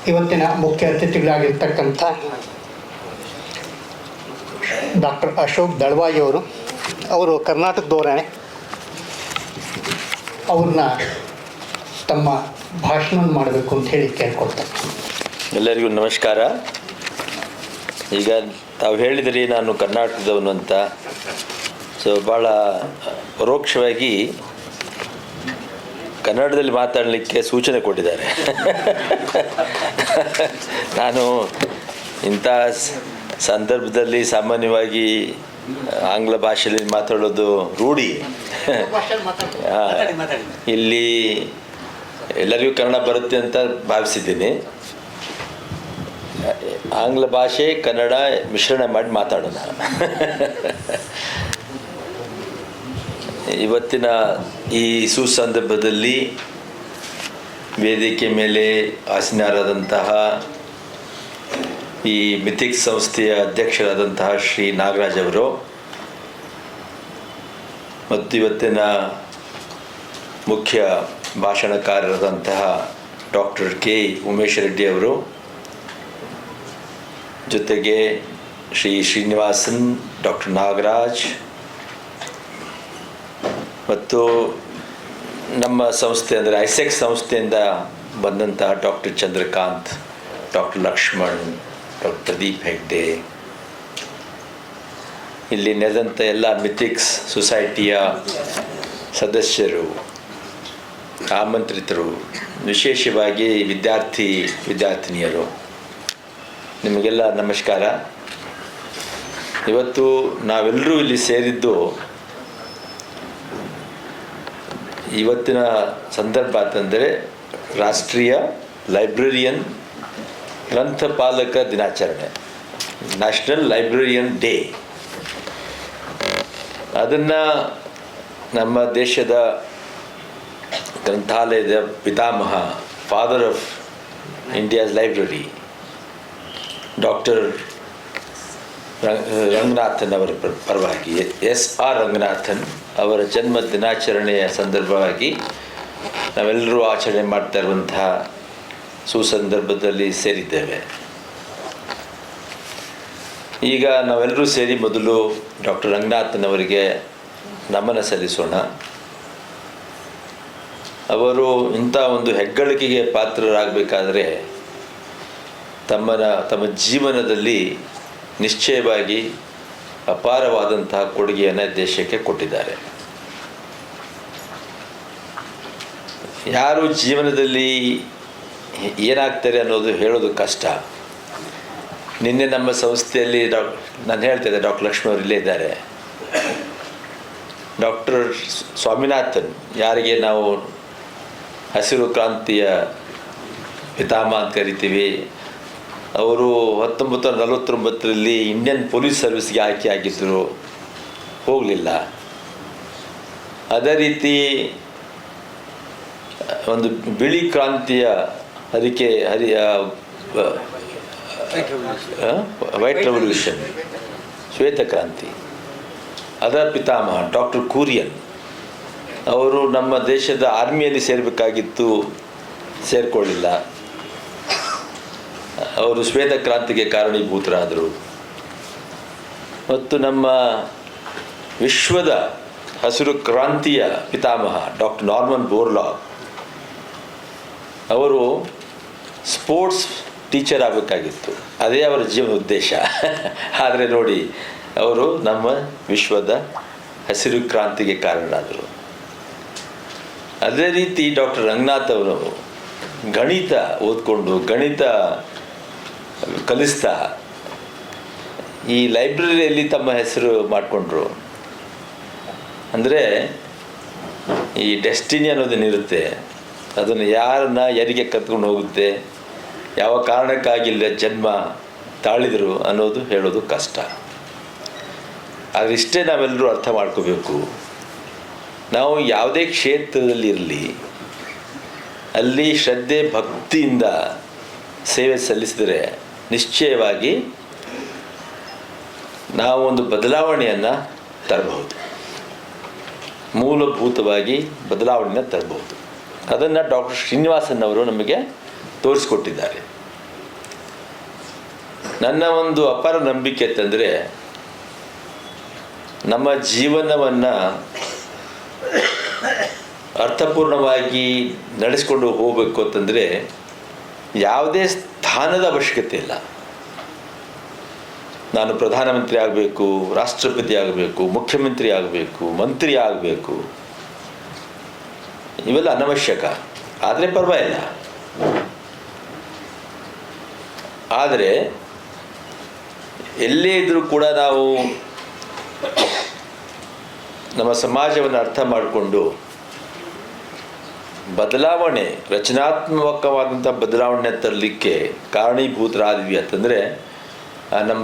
ಇವತ್ತಿನ ಮುಖ್ಯ ಅತಿಥಿಗಳಾಗಿರ್ತಕ್ಕಂಥ ಡಾಕ್ಟರ್ ಅಶೋಕ್ ದಳವಾಯಿ ಅವರು ಕರ್ನಾಟಕದವರೇ. ಅವ್ರನ್ನ ತಮ್ಮ ಭಾಷಣ ಮಾಡಬೇಕು ಅಂತ ಹೇಳಿ ಕೇಳ್ಕೊಳ್ತಾರೆ. ಎಲ್ಲರಿಗೂ ನಮಸ್ಕಾರ. ಈಗ ತಾವು ಹೇಳಿದ್ರಿ ನಾನು ಕರ್ನಾಟಕದವನು ಅಂತ. ಸೊ ಭಾಳ ಪರೋಕ್ಷವಾಗಿ ಕನ್ನಡದಲ್ಲಿ ಮಾತಾಡಲಿಕ್ಕೆ ಸೂಚನೆ ಕೊಟ್ಟಿದ್ದಾರೆ. ನಾನು ಇಂಥ ಸಂದರ್ಭದಲ್ಲಿ ಸಾಮಾನ್ಯವಾಗಿ ಆಂಗ್ಲ ಭಾಷೆಯಲ್ಲಿ ಮಾತಾಡೋದು ರೂಢಿ. ಇಲ್ಲಿ ಎಲ್ಲರಿಗೂ ಕನ್ನಡ ಬರುತ್ತೆ ಅಂತ ಭಾವಿಸಿದ್ದೀನಿ. ಆಂಗ್ಲ ಭಾಷೆ ಕನ್ನಡ ಮಿಶ್ರಣ ಮಾಡಿ ಮಾತಾಡೋಣ. ಇವತ್ತಿನ ಈ ಸುಸಂದರ್ಭದಲ್ಲಿ ವೇದಿಕೆ ಮೇಲೆ ಆಸೀನರಾದಂತಹ ಈ ಮಿಥಿಕ್ಸ್ ಸಂಸ್ಥೆಯ ಅಧ್ಯಕ್ಷರಾದಂತಹ ಶ್ರೀ ನಾಗರಾಜ್ ಅವರು ಮತ್ತು ಇವತ್ತಿನ ಮುಖ್ಯ ಭಾಷಣಕಾರರಾದಂತಹ ಡಾಕ್ಟರ್ ಕೆ ಉಮೇಶ್ ರೆಡ್ಡಿ ಅವರು, ಜೊತೆಗೆ ಶ್ರೀ ಶ್ರೀನಿವಾಸನ್, ಡಾಕ್ಟರ್ ನಾಗರಾಜ್ ಮತ್ತು ನಮ್ಮ ಸಂಸ್ಥೆ ಅಂದರೆ ಐಸೆಕ್ ಸಂಸ್ಥೆಯಿಂದ ಬಂದಂತಹ doctor Chandrakant, doctor Lakshman, doctor Pradeep Hegde, ಇಲ್ಲಿ ನೆರೆದಂಥ ಎಲ್ಲ ಮಿಥಿಕ್ಸ್ ಸೊಸೈಟಿಯ ಸದಸ್ಯರು, ಆಮಂತ್ರಿತರು, ವಿಶೇಷವಾಗಿ ವಿದ್ಯಾರ್ಥಿನಿಯರು, ನಿಮಗೆಲ್ಲ ನಮಸ್ಕಾರ. ಇವತ್ತು ನಾವೆಲ್ಲರೂ ಇಲ್ಲಿ ಸೇರಿದ್ದು ಇವತ್ತಿನ ಸಂದರ್ಭ ಅಂತಂದರೆ ರಾಷ್ಟ್ರೀಯ ಲೈಬ್ರರಿಯನ್ ಗ್ರಂಥಪಾಲಕ ದಿನಾಚರಣೆ, ನ್ಯಾಷನಲ್ ಲೈಬ್ರರಿಯನ್ ಡೇ. ಅದನ್ನು ನಮ್ಮ ದೇಶದ ಗ್ರಂಥಾಲಯದ ಪಿತಾಮಹ, father of India's library, doctor Ranganathan ಅವರ ಪರವಾಗಿ, S.R. ರಂಗನಾಥನ್ ಅವರ ಜನ್ಮ ದಿನಾಚರಣೆಯ ಸಂದರ್ಭವಾಗಿ ನಾವೆಲ್ಲರೂ ಆಚರಣೆ ಮಾಡ್ತಾ ಇರುವಂತಹ ಸುಸಂದರ್ಭದಲ್ಲಿ ಸೇರಿದ್ದೇವೆ. ಈಗ ನಾವೆಲ್ಲರೂ ಸೇರಿ ಮೊದಲು ಡಾಕ್ಟರ್ ರಂಗನಾಥನ್ ಅವರಿಗೆ ನಮನ ಸಲ್ಲಿಸೋಣ. ಅವರು ಇಂಥ ಒಂದು ಹೆಗ್ಗಳಿಕೆಗೆ ಪಾತ್ರರಾಗಬೇಕಾದ್ರೆ ತಮ್ಮ ಜೀವನದಲ್ಲಿ ನಿಶ್ಚಯವಾಗಿ ಅಪಾರವಾದಂತಹ ಕೊಡುಗೆಯನ್ನು ದೇಶಕ್ಕೆ ಕೊಟ್ಟಿದ್ದಾರೆ. ಯಾರು ಜೀವನದಲ್ಲಿ ಏನಾಗ್ತಾರೆ ಅನ್ನೋದು ಹೇಳೋದು ಕಷ್ಟ. ನಿನ್ನೆ ನಮ್ಮ ಸಂಸ್ಥೆಯಲ್ಲಿ ನಾನು ಹೇಳ್ತಿದ್ದೆ, ಡಾಕ್ಟರ್ ಲಕ್ಷ್ಮಣ್ ಅವರು ಇಲ್ಲೇ ಇದ್ದಾರೆ. ಡಾಕ್ಟರ್ ಸ್ವಾಮಿನಾಥನ್, ಯಾರಿಗೆ ನಾವು ಹಸಿರು ಕ್ರಾಂತಿಯ ಪಿತಾಮಹ ಅಂತ ಕರಿತೀವಿ, ಅವರು 1949ರಲ್ಲಿ ಇಂಡಿಯನ್ ಪೊಲೀಸ್ ಸರ್ವಿಸ್ಗೆ ಆಯ್ಕೆ ಆಗಿದ್ದರು, ಹೋಗಲಿಲ್ಲ. ಅದೇ ರೀತಿ ಒಂದು ಬಿಳಿ ಕ್ರಾಂತಿಯ ವೈಟ್ ರೆವಲ್ಯೂಷನ್, ಶ್ವೇತ ಕ್ರಾಂತಿ, ಅದರ ಪಿತಾಮಹ ಡಾಕ್ಟರ್ ಕುರಿಯನ್, ಅವರು ನಮ್ಮ ದೇಶದ ಆರ್ಮಿಯಲ್ಲಿ ಸೇರಬೇಕಾಗಿತ್ತು, ಸೇರಿಕೊಳ್ಳಿಲ್ಲ. ಅವರು ಶ್ವೇತ ಕ್ರಾಂತಿಗೆ ಕಾರಣೀಭೂತರಾದರು. ಮತ್ತು ನಮ್ಮ ವಿಶ್ವದ ಹಸಿರು ಕ್ರಾಂತಿಯ ಪಿತಾಮಹ ಡಾಕ್ಟರ್ ನಾರ್ಮನ್ ಬೋರ್ಲಾಗ್, ಅವರು ಸ್ಪೋರ್ಟ್ಸ್ ಟೀಚರ್ ಆಗಬೇಕಾಗಿತ್ತು, ಅದೇ ಅವರ ಜೀವನ ಉದ್ದೇಶ. ಆದರೆ ನೋಡಿ, ಅವರು ನಮ್ಮ ವಿಶ್ವದ ಹಸಿರು ಕ್ರಾಂತಿಗೆ ಕಾರಣರಾದರು. ಅದೇ ರೀತಿ ಡಾಕ್ಟರ್ ರಂಗನಾಥ್ ಅವರು ಗಣಿತ ಓದ್ಕೊಂಡು, ಗಣಿತ ಕಲಿಸ್ತಾ ಈ ಲೈಬ್ರರಿಯಲ್ಲಿ ತಮ್ಮ ಹೆಸರು ಮಾಡಿಕೊಂಡ್ರು. ಅಂದರೆ ಈ ಡೆಸ್ಟಿನಿ ಅನ್ನೋದೇನಿರುತ್ತೆ, ಅದನ್ನು ಯಾರಿಗೆ ಕತ್ಕೊಂಡು ಹೋಗುತ್ತೆ, ಯಾವ ಕಾರಣಕ್ಕಾಗಿಲ್ಲ ಜನ್ಮ ತಾಳಿದರು ಅನ್ನೋದು ಹೇಳೋದು ಕಷ್ಟ. ಆದರೆ ಇಷ್ಟೇ ನಾವೆಲ್ಲರೂ ಅರ್ಥ ಮಾಡ್ಕೋಬೇಕು. ನಾವು ಯಾವುದೇ ಕ್ಷೇತ್ರದಲ್ಲಿ ಇರಲಿ, ಅಲ್ಲಿ ಶ್ರದ್ಧೆ ಭಕ್ತಿಯಿಂದ ಸೇವೆ ಸಲ್ಲಿಸಿದರೆ ನಿಶ್ಚಯವಾಗಿ ನಾವು ಒಂದು ಬದಲಾವಣೆಯನ್ನು ತರಬಹುದು, ಮೂಲಭೂತವಾಗಿ ಬದಲಾವಣೆಯನ್ನು ತರಬಹುದು. ಅದನ್ನು ಡಾಕ್ಟರ್ ಶ್ರೀನಿವಾಸನ್ ಅವರು ನಮಗೆ ತೋರಿಸ್ಕೊಟ್ಟಿದ್ದಾರೆ. ನನ್ನ ಒಂದು ಅಪಾರ ನಂಬಿಕೆ ಅಂತಂದರೆ, ನಮ್ಮ ಜೀವನವನ್ನು ಅರ್ಥಪೂರ್ಣವಾಗಿ ನಡೆಸ್ಕೊಂಡು ಹೋಗಬೇಕು ಅಂತಂದರೆ ಯಾವುದೇ ಸ್ಥಾನದ ಅವಶ್ಯಕತೆ ಇಲ್ಲ. ನಾನು ಪ್ರಧಾನಮಂತ್ರಿ ಆಗಬೇಕು, ರಾಷ್ಟ್ರಪತಿ ಆಗಬೇಕು, ಮುಖ್ಯಮಂತ್ರಿ ಆಗಬೇಕು, ಮಂತ್ರಿ ಆಗಬೇಕು, ಇವೆಲ್ಲ ಅನವಶ್ಯಕ. ಆದರೆ ಪರವಾಗಿಲ್ಲ. ಆದರೆ ಎಲ್ಲೇ ಇದ್ದರೂ ಕೂಡ ನಾವು ನಮ್ಮ ಸಮಾಜವನ್ನು ಅರ್ಥ ಮಾಡಿಕೊಂಡು ಬದಲಾವಣೆ, ರಚನಾತ್ಮಕವಾದಂಥ ಬದಲಾವಣೆ ತರಲಿಕ್ಕೆ ಕಾರಣೀಭೂತರಾದ್ವಿ ಅಂತಂದರೆ ನಮ್ಮ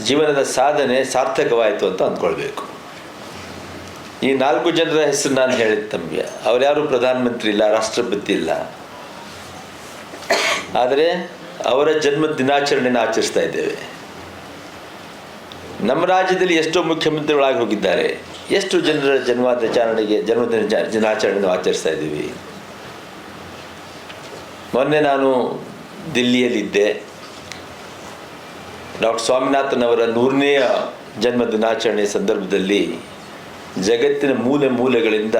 ಜೀವನದ ಸಾಧನೆ ಸಾರ್ಥಕವಾಯಿತು ಅಂತ ಅಂದ್ಕೊಳ್ಬೇಕು. ಈ 4 ಜನರ ಹೆಸರು ನಾನು ಹೇಳಿದ ತಮಗೆ, ಅವ್ರ್ಯಾರು ಪ್ರಧಾನಮಂತ್ರಿ ಇಲ್ಲ, ರಾಷ್ಟ್ರಪತಿ ಇಲ್ಲ, ಆದರೆ ಅವರ ಜನ್ಮ ದಿನಾಚರಣೆಯನ್ನು ಆಚರಿಸ್ತಾ ಇದ್ದೇವೆ. ನಮ್ಮ ರಾಜ್ಯದಲ್ಲಿ ಎಷ್ಟೋ ಮುಖ್ಯಮಂತ್ರಿಗಳಾಗಿ ಹೋಗಿದ್ದಾರೆ, ಎಷ್ಟು ಜನರ ಜನ್ಮದಿನ ದಿನಾಚರಣೆಯನ್ನು ಆಚರಿಸ್ತಾ ಇದ್ದೀವಿ. ಮೊನ್ನೆ ನಾನು ದಿಲ್ಲಿಯಲ್ಲಿದ್ದೆ. ಡಾಕ್ಟರ್ ಸ್ವಾಮಿನಾಥನ್ ಅವರ 100ನೇ ಜನ್ಮ ದಿನಾಚರಣೆ ಸಂದರ್ಭದಲ್ಲಿ ಜಗತ್ತಿನ ಮೂಲೆ ಮೂಲೆಗಳಿಂದ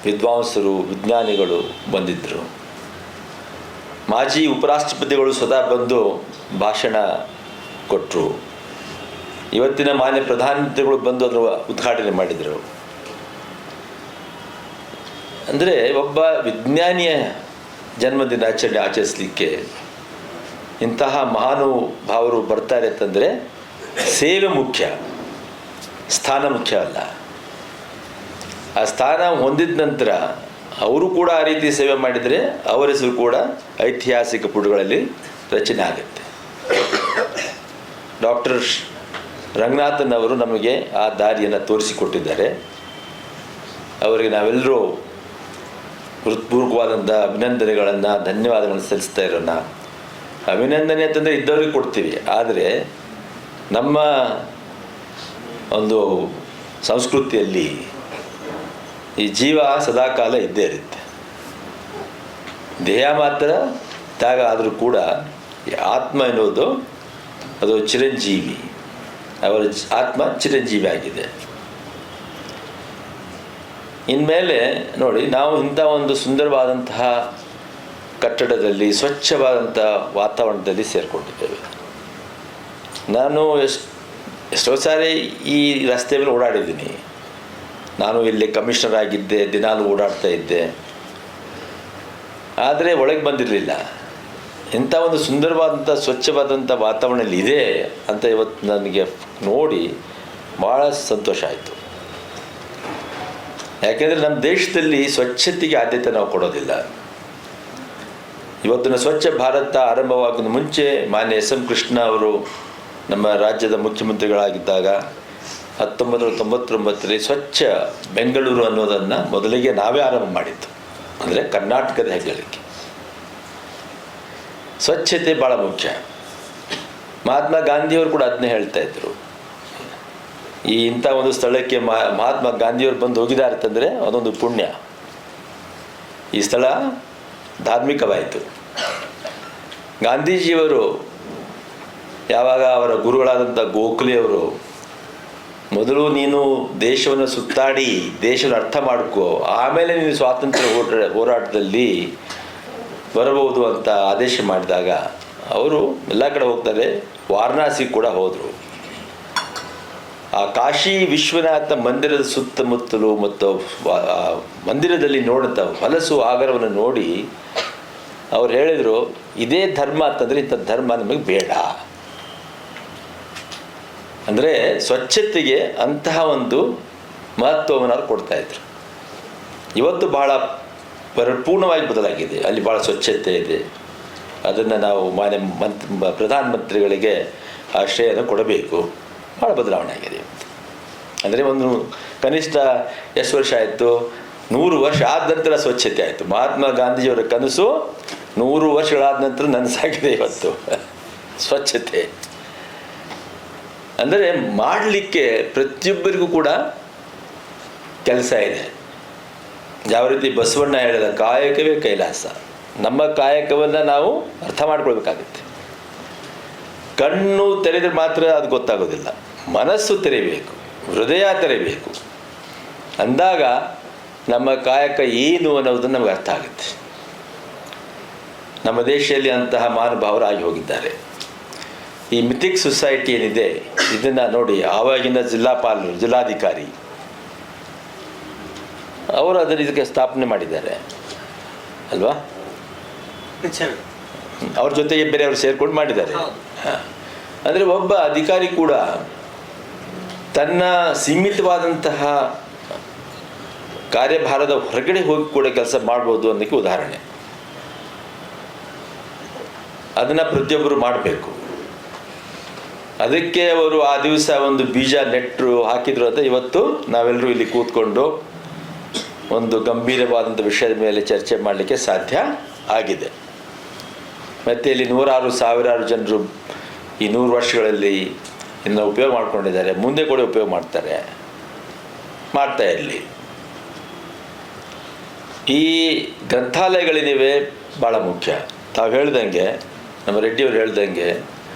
ವಿದ್ವಾಂಸರು, ವಿಜ್ಞಾನಿಗಳು ಬಂದಿದ್ದರು. ಮಾಜಿ ಉಪರಾಷ್ಟ್ರಪತಿಗಳು ಸ್ವತಃ ಬಂದು ಭಾಷಣ ಕೊಟ್ಟರು. ಇವತ್ತಿನ ಮಾನ್ಯ ಪ್ರಧಾನಮಂತ್ರಿಗಳು ಬಂದು ಅದರ ಉದ್ಘಾಟನೆ ಮಾಡಿದರು. ಅಂದರೆ ಒಬ್ಬ ವಿಜ್ಞಾನಿಯ ಜನ್ಮದಿನಾಚರಣೆ ಆಚರಿಸಲಿಕ್ಕೆ ಇಂತಹ ಮಹಾನುಭಾವರು ಬರ್ತಾರೆ ಅಂತಂದರೆ ಸೇವೆ ಮುಖ್ಯ, ಸ್ಥಾನ ಮುಖ್ಯ ಅಲ್ಲ. ಆ ಸ್ಥಾನ ಹೊಂದಿದ ನಂತರ ಅವರು ಕೂಡ ಆ ರೀತಿ ಸೇವೆ ಮಾಡಿದರೆ ಅವರ ಹೆಸರು ಕೂಡ ಐತಿಹಾಸಿಕ ಪುಟಗಳಲ್ಲಿ ರಚನೆ ಆಗುತ್ತೆ. ಡಾಕ್ಟರ್ ರಂಗನಾಥನ್ ಅವರು ನಮಗೆ ಆ ದಾರಿಯನ್ನು ತೋರಿಸಿಕೊಟ್ಟಿದ್ದಾರೆ. ಅವರಿಗೆ ನಾವೆಲ್ಲರೂ ಹೃತ್ಪೂರ್ವಕವಾದಂಥ ಅಭಿನಂದನೆಗಳನ್ನು, ಧನ್ಯವಾದಗಳನ್ನು ಸಲ್ಲಿಸ್ತಾ ಇರೋಣ. ಅಭಿನಂದನೆ ಅಂತಂದರೆ ಇದ್ದವ್ರಿಗೆ ಕೊಡ್ತೀವಿ, ಆದರೆ ನಮ್ಮ ಒಂದು ಸಂಸ್ಕೃತಿಯಲ್ಲಿ ಈ ಜೀವ ಸದಾಕಾಲ ಇದ್ದೇ ಇರುತ್ತೆ. ದೇಹ ಮಾತ್ರ ತ್ಯಾಗ ಆದರೂ ಕೂಡ ಆತ್ಮ ಎನ್ನುವುದು ಅದು ಚಿರಂಜೀವಿ. ಅವರ ಆತ್ಮ ಚಿರಂಜೀವಿ ಆಗಿದೆ. ಇನ್ಮೇಲೆ ನೋಡಿ, ನಾವು ಇಂಥ ಒಂದು ಸುಂದರವಾದಂತಹ ಕಟ್ಟಡದಲ್ಲಿ, ಸ್ವಚ್ಛವಾದಂಥ ವಾತಾವರಣದಲ್ಲಿ ಸೇರಿಕೊಂಡಿದ್ದೇವೆ. ನಾನು ಎಷ್ಟೋ ಸಾರಿ ಈ ರಸ್ತೆ ಮೇಲೆ ಓಡಾಡಿದ್ದೀನಿ. ನಾನು ಇಲ್ಲಿ ಕಮಿಷನರ್ ಆಗಿದ್ದೆ, ದಿನಾಲು ಓಡಾಡ್ತಾ ಇದ್ದೆ, ಆದರೆ ಒಳಗೆ ಬಂದಿರಲಿಲ್ಲ. ಇಂಥ ಒಂದು ಸುಂದರವಾದಂಥ ಸ್ವಚ್ಛವಾದಂಥ ವಾತಾವರಣದಲ್ಲಿ ಇದೆ ಅಂತ ಇವತ್ತು ನನಗೆ ನೋಡಿ ಭಾಳ ಸಂತೋಷ ಆಯಿತು. ಯಾಕೆಂದರೆ ನಮ್ಮ ದೇಶದಲ್ಲಿ ಸ್ವಚ್ಛತೆಗೆ ಆದ್ಯತೆ ನಾವು ಕೊಡೋದಿಲ್ಲ. ಇವತ್ತಿನ ಸ್ವಚ್ಛ ಭಾರತ ಆರಂಭವಾಗೋದು ಮುಂಚೆ ಮಾನ್ಯ ಎಸ್ ಎಂ ಕೃಷ್ಣ ಅವರು ನಮ್ಮ ರಾಜ್ಯದ ಮುಖ್ಯಮಂತ್ರಿಗಳಾಗಿದ್ದಾಗ 1999ರಲ್ಲಿ ಸ್ವಚ್ಛ ಬೆಂಗಳೂರು ಅನ್ನೋದನ್ನು ಮೊದಲಿಗೆ ನಾವೇ ಆರಂಭ ಮಾಡಿದ್ದು. ಅಂದರೆ ಕರ್ನಾಟಕದ ಹೆಗ್ಗಳಿಕೆ. ಸ್ವಚ್ಛತೆ ಭಾಳ ಮುಖ್ಯ. ಮಹಾತ್ಮ ಗಾಂಧಿಯವರು ಕೂಡ ಅದನ್ನೇ ಹೇಳ್ತಾ ಇದ್ರು. ಈ ಇಂಥ ಒಂದು ಸ್ಥಳಕ್ಕೆ ಮಹಾತ್ಮ ಗಾಂಧಿಯವರು ಬಂದು ಹೋಗಿದ್ದಾರೆ ಅಂತಂದರೆ ಅದೊಂದು ಪುಣ್ಯ. ಈ ಸ್ಥಳ ಧಾರ್ಮಿಕವಾಯಿತು. ಗಾಂಧೀಜಿಯವರು ಯಾವಾಗ ಅವರ ಗುರುಗಳಾದಂಥ ಗೋಖಲೆಯವರು ಮೊದಲು ನೀನು ದೇಶವನ್ನು ಸುತ್ತಾಡಿ ದೇಶವನ್ನು ಅರ್ಥ ಮಾಡ್ಕೋ, ಆಮೇಲೆ ನೀನು ಸ್ವಾತಂತ್ರ್ಯ ಹೋರಾಟದಲ್ಲಿ ಬರಬಹುದು ಅಂತ ಆದೇಶ ಮಾಡಿದಾಗ ಅವರು ಎಲ್ಲ ಕಡೆ ಹೋಗ್ತಾರೆ. ವಾರಣಾಸಿ ಕೂಡ ಹೋದರು. ಆ ಕಾಶಿ ವಿಶ್ವನಾಥ ಮಂದಿರದ ಸುತ್ತಮುತ್ತಲು ಮತ್ತು ಮಂದಿರದಲ್ಲಿ ನೋಡುತ್ತ ಹೊಲಸು ಆಗರವನ್ನು ನೋಡಿ ಅವ್ರು ಹೇಳಿದರು, ಇದೇ ಧರ್ಮ ಅಂತಂದರೆ ಇಂಥ ಧರ್ಮ ನಮಗೆ ಬೇಡ. ಅಂದರೆ ಸ್ವಚ್ಛತೆಗೆ ಅಂತಹ ಒಂದು ಮಹತ್ವವನ್ನು ಅವ್ರು ಕೊಡ್ತಾಯಿದ್ರು. ಇವತ್ತು ಭಾಳ ಪರಿಪೂರ್ಣವಾಗಿ ಬದಲಾಗಿದೆ. ಅಲ್ಲಿ ಭಾಳ ಸ್ವಚ್ಛತೆ ಇದೆ. ಅದನ್ನು ನಾವು ಮಾನ್ಯ ಪ್ರಧಾನಮಂತ್ರಿಗಳಿಗೆ ಆಶ್ರಯನ ಕೊಡಬೇಕು. ಭಾಳ ಬದಲಾವಣೆ ಆಗಿದೆ ಇವತ್ತು. ಅಂದರೆ ಒಂದು ಕನಿಷ್ಠ ಎಷ್ಟು ವರ್ಷ ಆಯಿತು? 100 ವರ್ಷ ಆದ ನಂತರ ಸ್ವಚ್ಛತೆ ಆಯಿತು. ಮಹಾತ್ಮ ಗಾಂಧೀಜಿಯವರ ಕನಸು 100 ವರ್ಷಗಳಾದ ನಂತರ ನನಸಾಗಿದೆ ಇವತ್ತು ಸ್ವಚ್ಛತೆ. ಅಂದರೆ ಮಾಡಲಿಕ್ಕೆ ಪ್ರತಿಯೊಬ್ಬರಿಗೂ ಕೂಡ ಕೆಲಸ ಇದೆ. ಯಾವ ರೀತಿ ಬಸವಣ್ಣ ಹೇಳಿದ, ಕಾಯಕವೇ ಕೈಲಾಸ. ನಮ್ಮ ಕಾಯಕವನ್ನು ನಾವು ಅರ್ಥ ಮಾಡ್ಕೊಳ್ಬೇಕಾಗುತ್ತೆ. ಕಣ್ಣು ತೆರೆದ್ರೆ ಮಾತ್ರ ಅದು ಗೊತ್ತಾಗೋದಿಲ್ಲ, ಮನಸ್ಸು ತೆರೆಯಬೇಕು, ಹೃದಯ ತೆರೆಯಬೇಕು. ಅಂದಾಗ ನಮ್ಮ ಕಾಯಕ ಏನು ಅನ್ನೋದನ್ನು ನಮಗೆ ಅರ್ಥ ಆಗುತ್ತೆ. ನಮ್ಮ ದೇಶದಲ್ಲಿ ಅಂತಹ ಮಹಾನುಭಾವರು ಆಗಿ ಹೋಗಿದ್ದಾರೆ. ಈ ಮಿಥಿಕ್ ಸೊಸೈಟಿ ಏನಿದೆ ಇದನ್ನು ನೋಡಿ, ಆವಾಗಿನ ಜಿಲ್ಲಾಧಿಕಾರಿ ಅವರು ಇದಕ್ಕೆ ಸ್ಥಾಪನೆ ಮಾಡಿದ್ದಾರೆ ಅಲ್ವಾ? ಅವ್ರ ಜೊತೆಗೆ ಬೇರೆಯವರು ಸೇರ್ಕೊಂಡು ಮಾಡಿದ್ದಾರೆ. ಅಂದರೆ ಒಬ್ಬ ಅಧಿಕಾರಿ ಕೂಡ ತನ್ನ ಸೀಮಿತವಾದಂತಹ ಕಾರ್ಯಭಾರದ ಹೊರಗಡೆ ಹೋಗಿ ಕೂಡ ಕೆಲಸ ಮಾಡ್ಬೋದು ಅನ್ನೋಕ್ಕೆ ಉದಾಹರಣೆ. ಅದನ್ನು ಪ್ರತಿಯೊಬ್ಬರು ಮಾಡಬೇಕು. ಅದಕ್ಕೆ ಅವರು ಆ ದಿವಸ ಒಂದು ಬೀಜ ನೆಟ್ಟರು ಹಾಕಿದ್ರು ಅಂತ ಇವತ್ತು ನಾವೆಲ್ಲರೂ ಇಲ್ಲಿ ಕೂತ್ಕೊಂಡು ಒಂದು ಗಂಭೀರವಾದಂಥ ವಿಷಯದ ಮೇಲೆ ಚರ್ಚೆ ಮಾಡಲಿಕ್ಕೆ ಸಾಧ್ಯ ಆಗಿದೆ. ಮತ್ತು ಇಲ್ಲಿ ಸಾವಿರಾರು ಜನರು ಈ 100 ವರ್ಷಗಳಲ್ಲಿ ಇನ್ನು ಉಪಯೋಗ ಮಾಡ್ಕೊಂಡಿದ್ದಾರೆ, ಮುಂದೆ ಕೂಡ ಉಪಯೋಗ ಮಾಡ್ತಾ ಇರಲಿ. ಈ ಗ್ರಂಥಾಲಯಗಳೇನಿವೆ ಭಾಳ ಮುಖ್ಯ. ತಾವು ಹೇಳ್ದಂಗೆ, ನಮ್ಮ ರೆಡ್ಡಿಯವರು ಹೇಳ್ದಂಗೆ,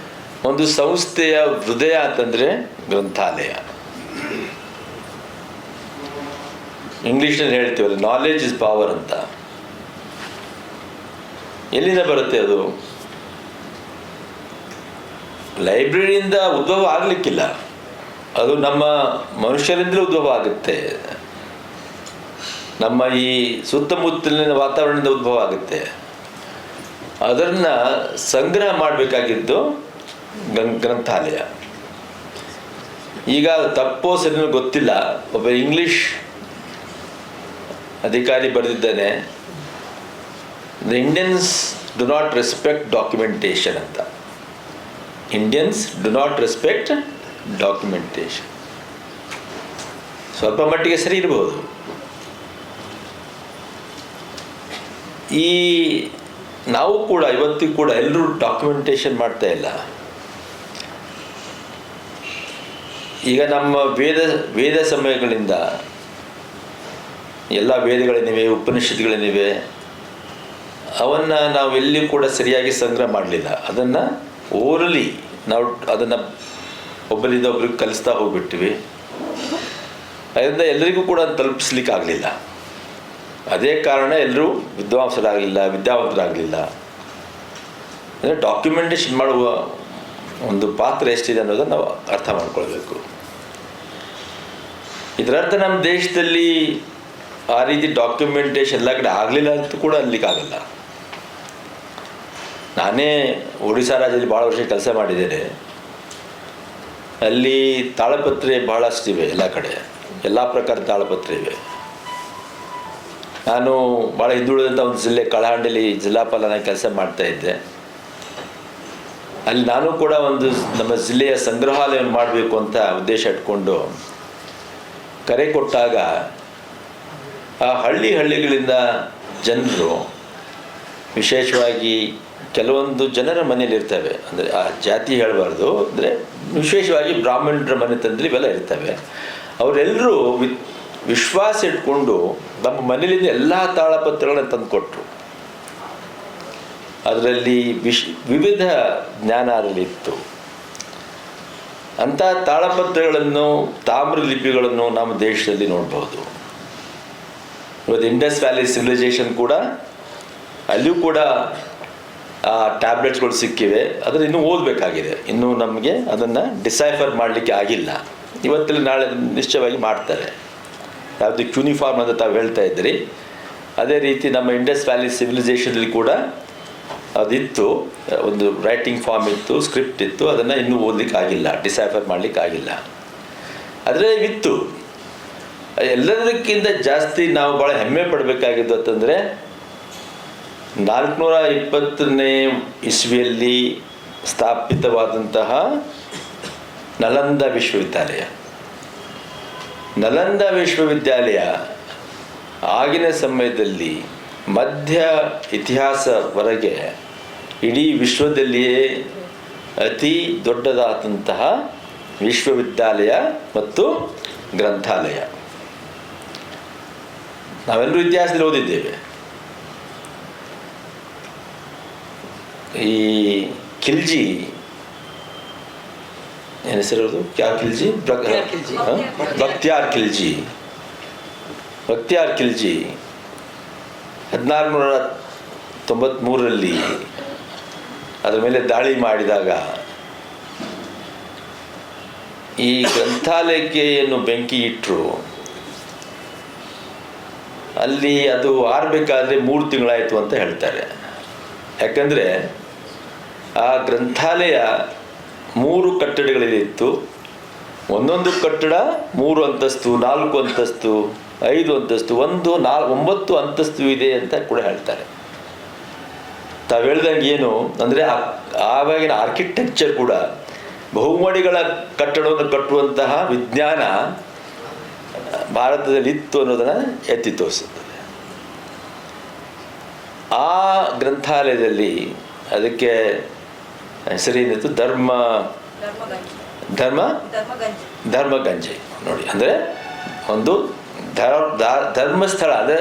ಒಂದು ಸಂಸ್ಥೆಯ ಹೃದಯ ಅಂತಂದರೆ ಗ್ರಂಥಾಲಯ. ಇಂಗ್ಲೀಷ್ನಲ್ಲಿ ಹೇಳ್ತೀವಲ್ಲ, ನಾಲೆಡ್ಜ್ ಇಸ್ ಪವರ್ ಅಂತ. ಎಲ್ಲಿಂದ ಬರುತ್ತೆ ಅದು? ಲೈಬ್ರರಿಯಿಂದ ಉದ್ಭವ ಆಗಲಿಕ್ಕಿಲ್ಲ, ಅದು ನಮ್ಮ ಮನುಷ್ಯರಿಂದಲೇ ಉದ್ಭವ ಆಗುತ್ತೆ. ನಮ್ಮ ಈ ಸುತ್ತಮುತ್ತಲಿನ ವಾತಾವರಣದಿಂದ ಉದ್ಭವ ಆಗುತ್ತೆ. ಅದನ್ನು ಸಂಗ್ರಹ ಮಾಡಬೇಕಾಗಿದ್ದು ಗ್ರಂಥಾಲಯ. ಈಗ ತಪ್ಪೋ ಸರಿನೂ ಗೊತ್ತಿಲ್ಲ, ಒಬ್ಬ ಇಂಗ್ಲೀಷ್ ಅಧಿಕಾರಿ ಬರೆದಿದ್ದಾನೆ, the Indians do not respect documentation ಅಂತ. Indians do not respect documentation. ಸ್ವಲ್ಪ ಮಟ್ಟಿಗೆ ಸರಿ ಇರ್ಬೋದು. ಈ ನಾವು ಕೂಡ ಇವತ್ತಿಗೂ ಕೂಡ ಎಲ್ಲರೂ ಡಾಕ್ಯುಮೆಂಟೇಶನ್ ಮಾಡ್ತಾ ಇಲ್ಲ. ಈಗ ನಮ್ಮ ವೇದ ಸಮಯಗಳಿಂದ ಎಲ್ಲ ವೇದಗಳೇನಿವೆ, ಉಪನಿಷತ್ತುಗಳೇನಿವೆ, ಅವನ್ನು ನಾವು ಎಲ್ಲಿ ಕೂಡ ಸರಿಯಾಗಿ ಸಂಗ್ರಹ ಮಾಡಲಿಲ್ಲ. ಅದನ್ನು ಓರಲಿ ನಾವು ಅದನ್ನು ಒಬ್ಬರಿಂದ ಒಬ್ರಿಗೆ ಕಲಿಸ್ತಾ ಹೋಗ್ಬಿಟ್ಟಿವಿ. ಅದರಿಂದ ಎಲ್ಲರಿಗೂ ಕೂಡ ತಲುಪಿಸ್ಲಿಕ್ಕೆ ಆಗಲಿಲ್ಲ. ಅದೇ ಕಾರಣ ಎಲ್ಲರೂ ವಿದ್ಯಾವಂತರಾಗಲಿಲ್ಲ. ಅಂದರೆ ಡಾಕ್ಯುಮೆಂಟೇಶನ್ ಮಾಡುವ ಒಂದು ಪಾತ್ರ ಎಷ್ಟಿದೆ ಅನ್ನೋದನ್ನು ನಾವು ಅರ್ಥ ಮಾಡ್ಕೊಳ್ಬೇಕು. ಇದರರ್ಥ ನಮ್ಮ ದೇಶದಲ್ಲಿ ಆ ರೀತಿ ಡಾಕ್ಯುಮೆಂಟೇಶನ್ ಎಲ್ಲ ಕಡೆ ಆಗಲಿಲ್ಲ ಅಂತ ಕೂಡ ಅನ್ಲಿಕ್ಕಾಗಲ್ಲ. ನಾನೇ ಒಡಿಶಾ ರಾಜ್ಯದಲ್ಲಿ ಭಾಳ ವರ್ಷ ಕೆಲಸ ಮಾಡಿದ್ದೇನೆ. ಅಲ್ಲಿ ತಾಳಪತ್ರೆ ಭಾಳಷ್ಟಿವೆ, ಎಲ್ಲ ಕಡೆ ಎಲ್ಲ ಪ್ರಕಾರದ ತಾಳಪತ್ರೆ ಇವೆ. ನಾನು ಭಾಳ ಹಿಂದುಳಿದಂಥ ಒಂದು ಜಿಲ್ಲೆ ಕಳಹಂಡಿಲಿ ಜಿಲ್ಲಾಪಾಲನಾಗಿ ಕೆಲಸ ಮಾಡ್ತಾಯಿದ್ದೆ. ಅಲ್ಲಿ ನಾನು ಕೂಡ ಒಂದು ನಮ್ಮ ಜಿಲ್ಲೆಯ ಸಂಗ್ರಹಾಲಯವನ್ನು ಮಾಡಬೇಕು ಅಂತ ಉದ್ದೇಶ ಇಟ್ಕೊಂಡು ಕರೆ ಕೊಟ್ಟಾಗ ಆ ಹಳ್ಳಿಗಳಿಂದ ಜನರು, ವಿಶೇಷವಾಗಿ ಕೆಲವೊಂದು ಜನರ ಮನೇಲಿ ಇರ್ತವೆ, ಅಂದರೆ ಆ ಜಾತಿ ಹೇಳಬಾರ್ದು, ಅಂದರೆ ವಿಶೇಷವಾಗಿ ಬ್ರಾಹ್ಮಣರ ಮನೆ ತಂದ್ರೆ ಇವೆಲ್ಲ ಇರ್ತವೆ. ಅವರೆಲ್ಲರೂ ವಿಶ್ವಾಸ ಇಟ್ಕೊಂಡು ನಮ್ಮ ಮನೆಯಿಂದ ಎಲ್ಲ ತಾಳಪತ್ರಗಳನ್ನು ತಂದು ಕೊಟ್ಟರು. ಅದರಲ್ಲಿ ವಿವಿಧ ಜ್ಞಾನ ಅದರಲ್ಲಿ ಇತ್ತು. ಅಂಥ ತಾಳಪತ್ರಗಳನ್ನು, ತಾಮ್ರ ಲಿಪಿಗಳನ್ನು ನಮ್ಮ ದೇಶದಲ್ಲಿ ನೋಡ್ಬೋದು. ಇವತ್ತು ಇಂಡಸ್ ವ್ಯಾಲಿ ಸಿವಿಲೈಸೇಷನ್ ಕೂಡ, ಅಲ್ಲಿಯೂ ಕೂಡ ಆ ಟ್ಯಾಬ್ಲೆಟ್ಸ್ಗಳು ಸಿಕ್ಕಿವೆ. ಅದನ್ನು ಇನ್ನೂ ಓದಬೇಕಾಗಿದೆ. ಇನ್ನೂ ನಮಗೆ ಅದನ್ನು ಡಿಸೈಫರ್ ಮಾಡಲಿಕ್ಕೆ ಆಗಿಲ್ಲ. ಇವತ್ತಲ್ಲಿ ನಾಳೆ ನಿಶ್ಚಯವಾಗಿ ಮಾಡ್ತಾರೆ. ಯಾವುದು ಯೂನಿಫಾರ್ಮ್ ಅಂತ ತಾವು ಹೇಳ್ತಾ ಇದ್ದೀರಿ, ಅದೇ ರೀತಿ ನಮ್ಮ ಇಂಡಸ್ ವ್ಯಾಲಿ ಸಿವಿಲೈಸೇಷನಲ್ಲಿ ಕೂಡ ಅದಿತ್ತು. ಒಂದು ರೈಟಿಂಗ್ ಫಾರ್ಮ್ ಇತ್ತು, ಸ್ಕ್ರಿಪ್ಟ್ ಇತ್ತು. ಅದನ್ನು ಇನ್ನೂ ಓದಲಿಕ್ಕೆ ಆಗಿಲ್ಲ, ಡಿಸೈಫರ್ ಮಾಡಲಿಕ್ಕೆ ಆಗಿಲ್ಲ. ಆದರೆ ಇತ್ತು. ಎಲ್ಲದಕ್ಕಿಂತ ಜಾಸ್ತಿ ನಾವು ಭಾಳ ಹೆಮ್ಮೆ ಪಡಬೇಕಾಗಿದ್ದು ಅಂತಂದರೆ 420ನೇ ಇಸ್ವಿಯಲ್ಲಿ ಸ್ಥಾಪಿತವಾದಂತಹ ನಲಂದ ವಿಶ್ವವಿದ್ಯಾಲಯ. ನಲಂದ ವಿಶ್ವವಿದ್ಯಾಲಯ ಆಗಿನ ಸಮಯದಲ್ಲಿ ಮಧ್ಯ ಇತಿಹಾಸವರೆಗೆ ಇಡೀ ವಿಶ್ವದಲ್ಲಿಯೇ ಅತಿ ದೊಡ್ಡದಾದಂತಹ ವಿಶ್ವವಿದ್ಯಾಲಯ ಮತ್ತು ಗ್ರಂಥಾಲಯ. ನಾವೆಲ್ಲರೂ ಇತಿಹಾಸದಲ್ಲಿ ಓದಿದ್ದೇವೆ. ಈ ಖಿಲ್ಜಿ ಏನು ಹೆಸರದು ಕ್ಯಾ ಖಿಲ್ಜಿ ಬಕ್ತಿಯಾರ್ ಖಿಲ್ಜಿ 1493ರಲ್ಲಿ ಅದರ ಮೇಲೆ ದಾಳಿ ಮಾಡಿದಾಗ ಈ ಗ್ರಂಥಾಲಯಕ್ಕೆ ಏನು ಬೆಂಕಿ ಇಟ್ಟರು, ಅಲ್ಲಿ ಅದು ಆರಬೇಕಾದ್ರೆ 3 ತಿಂಗಳಾಯಿತು ಅಂತ ಹೇಳ್ತಾರೆ. ಯಾಕಂದರೆ ಆ ಗ್ರಂಥಾಲಯ 3 ಕಟ್ಟಡಗಳಲ್ಲಿತ್ತು. ಒಂದೊಂದು ಕಟ್ಟಡ 3 ಅಂತಸ್ತು, 4 ಅಂತಸ್ತು, 5 ಅಂತಸ್ತು, 9 ಅಂತಸ್ತು ಇದೆ ಅಂತ ಕೂಡ ಹೇಳ್ತಾರೆ. ತಾವು ಹೇಳ್ದಂಗೆ ಏನು ಅಂದರೆ ಆವಾಗಿನ ಆರ್ಕಿಟೆಕ್ಚರ್ ಕೂಡ ಬಹುಮಡಿಗಳ ಕಟ್ಟಡವನ್ನು ಕಟ್ಟುವಂತಹ ವಿಜ್ಞಾನ ಭಾರತದಲ್ಲಿ ಇತ್ತು ಅನ್ನೋದನ್ನು ಎತ್ತಿ ತೋರಿಸುತ್ತದೆ. ಆ ಗ್ರಂಥಾಲಯದಲ್ಲಿ ಅದಕ್ಕೆ ಹೆಸರೇನಿತ್ತು, ಧರ್ಮಗಂಜೆ ನೋಡಿ. ಅಂದರೆ ಒಂದು ಧರ್ಮಸ್ಥಳ, ಅಂದರೆ